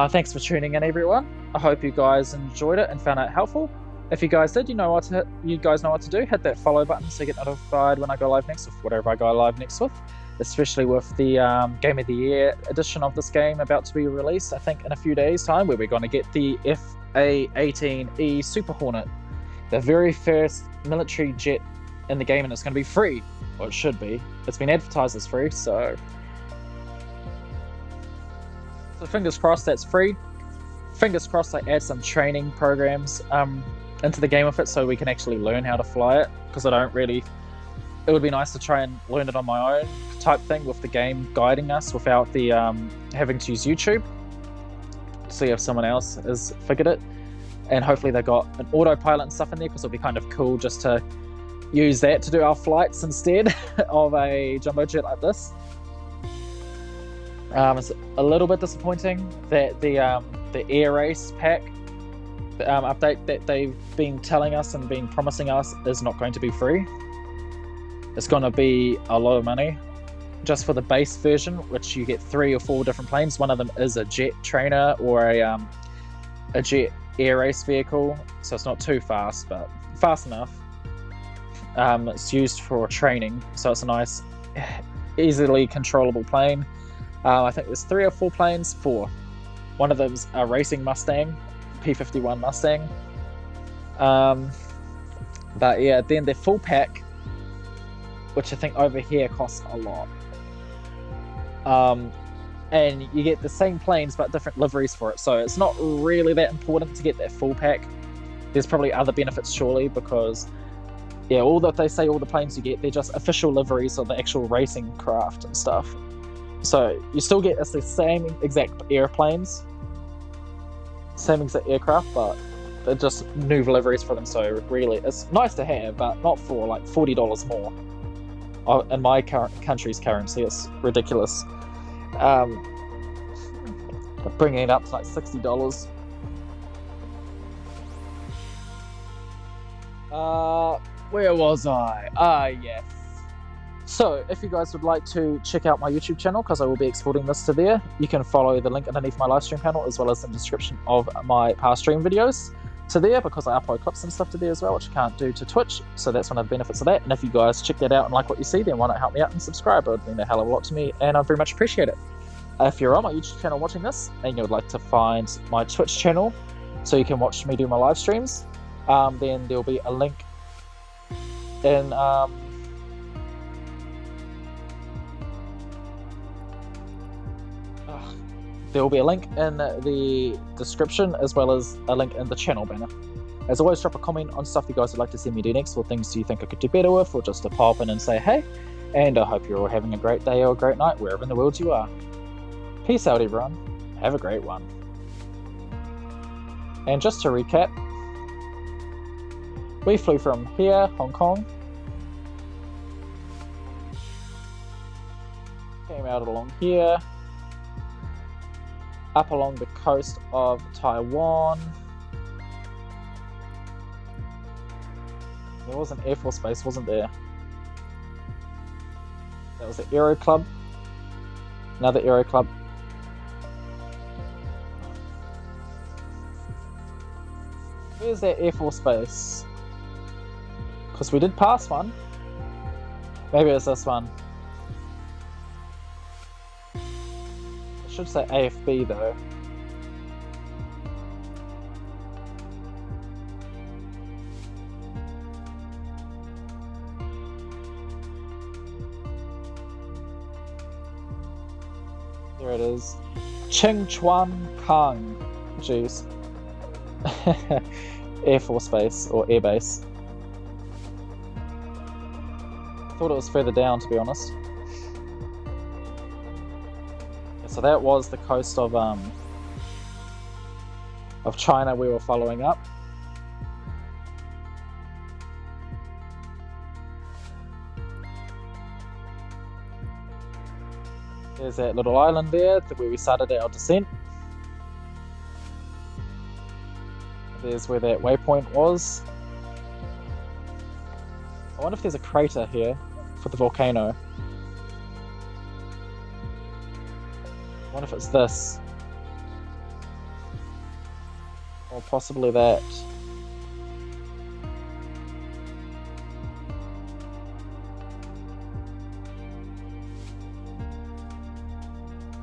Thanks for tuning in, everyone. I hope you guys enjoyed it and found it helpful. If you guys did, you guys know what to do. Hit that follow button so you get notified when I go live next with whatever I go live next with, especially with the Game of the Year edition of this game about to be released, I think in a few days' time, where we're going to get the FA-18E Super Hornet, the very first military jet in the game, and it's going to be free. Or it should be. It's been advertised as free, so fingers crossed that's free. Fingers crossed they add some training programs into the game with it so we can actually learn how to fly it, because it would be nice to try and learn it on my own type thing with the game guiding us without the having to use YouTube. See if someone else has figured it, and hopefully they got an autopilot and stuff in there, because it'll be kind of cool just to use that to do our flights instead of a jumbo jet like this. It's a little bit disappointing that the Air Race pack update that they've been telling us and been promising us is not going to be free. It's going to be a lot of money just for the base version, which you get 3 or 4 different planes. One of them is a jet trainer or a jet air race vehicle, so it's not too fast, but fast enough. It's used for training, so it's a nice, easily controllable plane. I think there's 3 or 4 planes. 4. One of them's a racing Mustang, P-51 Mustang. But yeah, then the full pack, which I think over here costs a lot. And you get the same planes but different liveries for it, so it's not really that important to get that full pack. there's probably other benefits surely, because yeah, all that they say, all the planes you get, they're just official liveries of the actual racing craft and stuff. So you still get the same exact airplanes, same exact aircraft, but they're just new liveries for them. So really, it's nice to have, but not for like $40 more. In my country's currency, it's ridiculous. Bringing it up to like $60. Where was I? Yes. So, if you guys would like to check out my YouTube channel, because I will be exporting this to there, you can follow the link underneath my live stream panel, as well as in the description of my past stream videos to there, because I upload clips and stuff to there as well, which you can't do to Twitch. So that's one of the benefits of that. And if you guys check that out and like what you see, then why not help me out and subscribe? It would mean a hell of a lot to me, and I'd very much appreciate it. If you're on my YouTube channel watching this, and you would like to find my Twitch channel, so you can watch me do my live streams, then there'll be a link in there will be a link in the description, as well as a link in the channel banner. As always, drop a comment on stuff you guys would like to see me do next, or things you think I could do better with, or just to pop in and say hey. And I hope you're all having a great day or a great night wherever in the world you are. Peace out, everyone. Have a great one. And just to recap, we flew from here, Hong Kong, came out along here, up along the coast of Taiwan. There was an Air Force base, wasn't there? That was the Aero Club. Another Aero Club. Where's that Air Force base? Because we did pass one. Maybe it's this one. I should say AFB though. There it is. Ching Chuan Kang. Jeez. Air Force Base, or Air Base. Thought it was further down, to be honest. So that was the coast of China we were following up. There's that little island there where we started our descent. There's where that waypoint was. I wonder if there's a crater here for the volcano. I wonder if it's this. Or possibly that.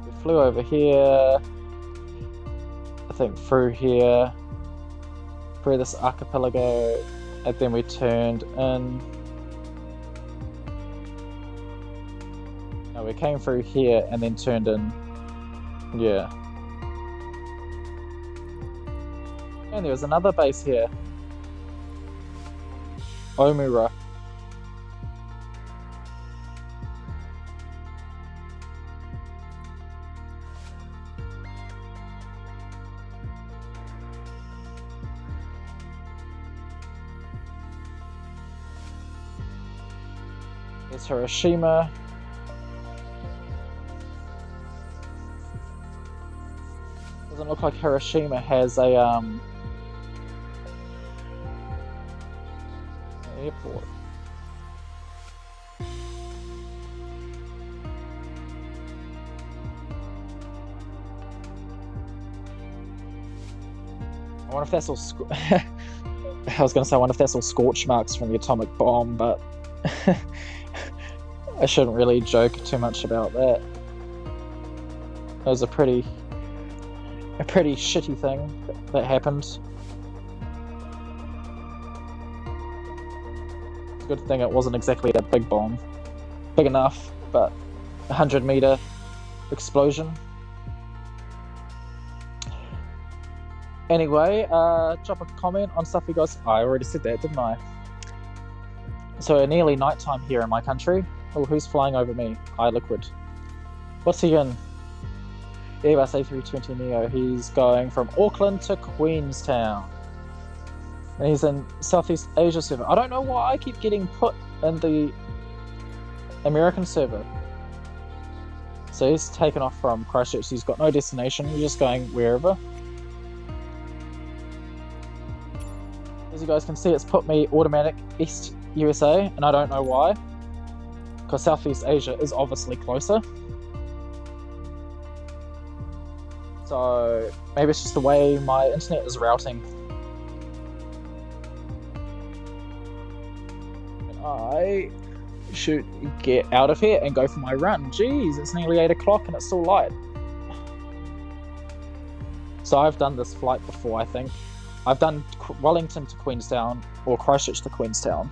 We flew over here. I think through here. Through this archipelago. And then we turned in. No, we came through here and then turned in. Yeah. And there was another base here. Omura. There's Hiroshima. Doesn't look like Hiroshima has a airport. I wonder if that's all I was going to say, I wonder if that's all scorch marks from the atomic bomb, but I shouldn't really joke too much about that. It was a pretty shitty thing that happened. It's a good thing it wasn't exactly a big bomb. Big enough, but 100-meter explosion. Anyway, drop a comment on stuff you guys. I already said that, didn't I? So nearly nighttime here in my country. Oh, who's flying over me? iLiquid. What's he in? Airbus A320neo. He's going from Auckland to Queenstown. And he's in Southeast Asia server. I don't know why I keep getting put in the American server. So he's taken off from Christchurch. He's got no destination. He's just going wherever. As you guys can see, it's put me automatic East USA, and I don't know why. Because Southeast Asia is obviously closer. So maybe it's just the way my internet is routing. I should get out of here and go for my run. Jeez, it's nearly 8 o'clock and it's still light. So I've done this flight before, I think. I've done Wellington to Queenstown, or Christchurch to Queenstown.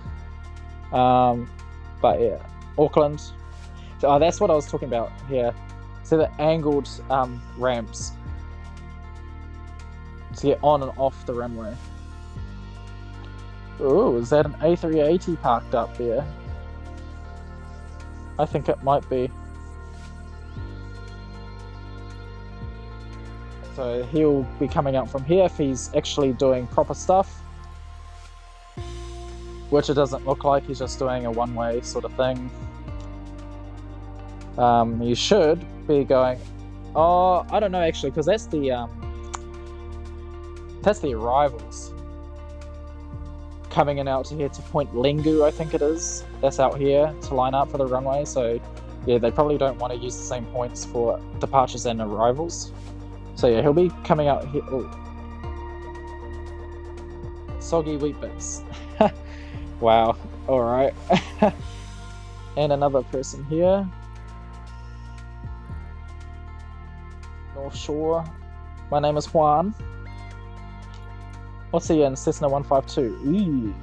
But yeah, Auckland. Oh, that's what I was talking about here. So the angled ramps to get on and off the runway. Oh, is that an A380 parked up there? I think it might be. So he'll be coming out from here if he's actually doing proper stuff. Which it doesn't look like, he's just doing a one-way sort of thing. You should be going... Oh, I don't know actually, because that's the arrivals. Coming in out to here to Point Lingu, I think it is. That's out here to line up for the runway. So yeah, they probably don't want to use the same points for departures and arrivals. So yeah, he'll be coming out here. Ooh. Soggy wheat bits. Wow. Alright. And another person here. North Shore. My name is Juan. What's he in? Cessna 152. Ooh.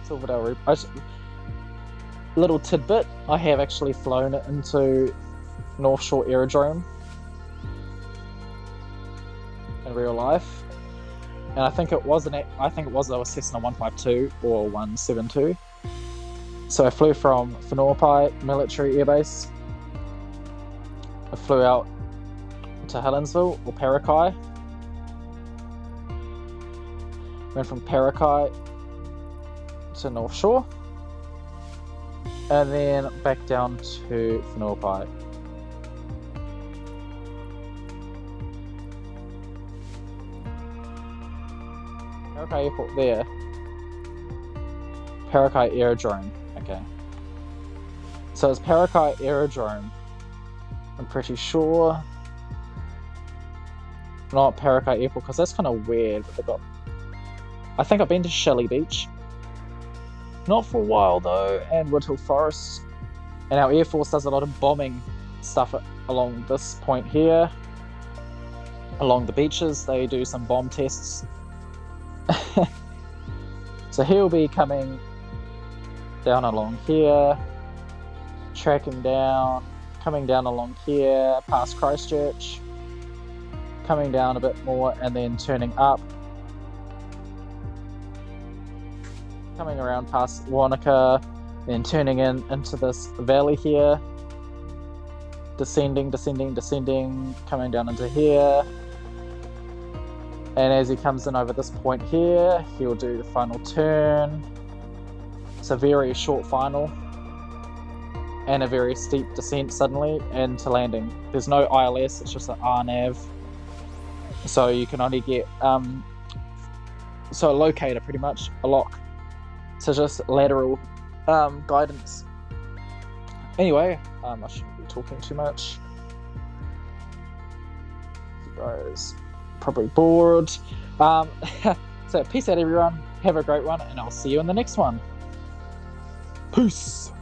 Silverdale. Little tidbit, I have actually flown it into North Shore Aerodrome in real life, and I think it was a Cessna 152 or 172. So I flew from Whenuapai Military Airbase. I flew out to Helensville or Parakai. Went from Parakai to North Shore. And then back down to Whenuapai. Parakai Airport there. Parakai Aerodrome. Okay. So it's Parakai Aerodrome. I'm pretty sure. Not Parakai Airport, because that's kind of weird. But they've got... I think I've been to Shelley Beach. Not for a while though, and Woodhill Forest. And our Air Force does a lot of bombing stuff along this point here. Along the beaches, they do some bomb tests. So he'll be coming down along here, tracking down, coming down along here, past Christchurch, coming down a bit more, and then turning up. Coming around past Wanaka, then turning into this valley here, descending, coming down into here, and as he comes in over this point here, he'll do the final turn. It's a very short final, and a very steep descent suddenly into landing. There's no ILS, it's just an RNAV, so you can only get, so a locator pretty much, a lock. So just lateral guidance. Anyway, I shouldn't be talking too much. You guys probably bored. So peace out everyone. Have a great one, and I'll see you in the next one. Peace.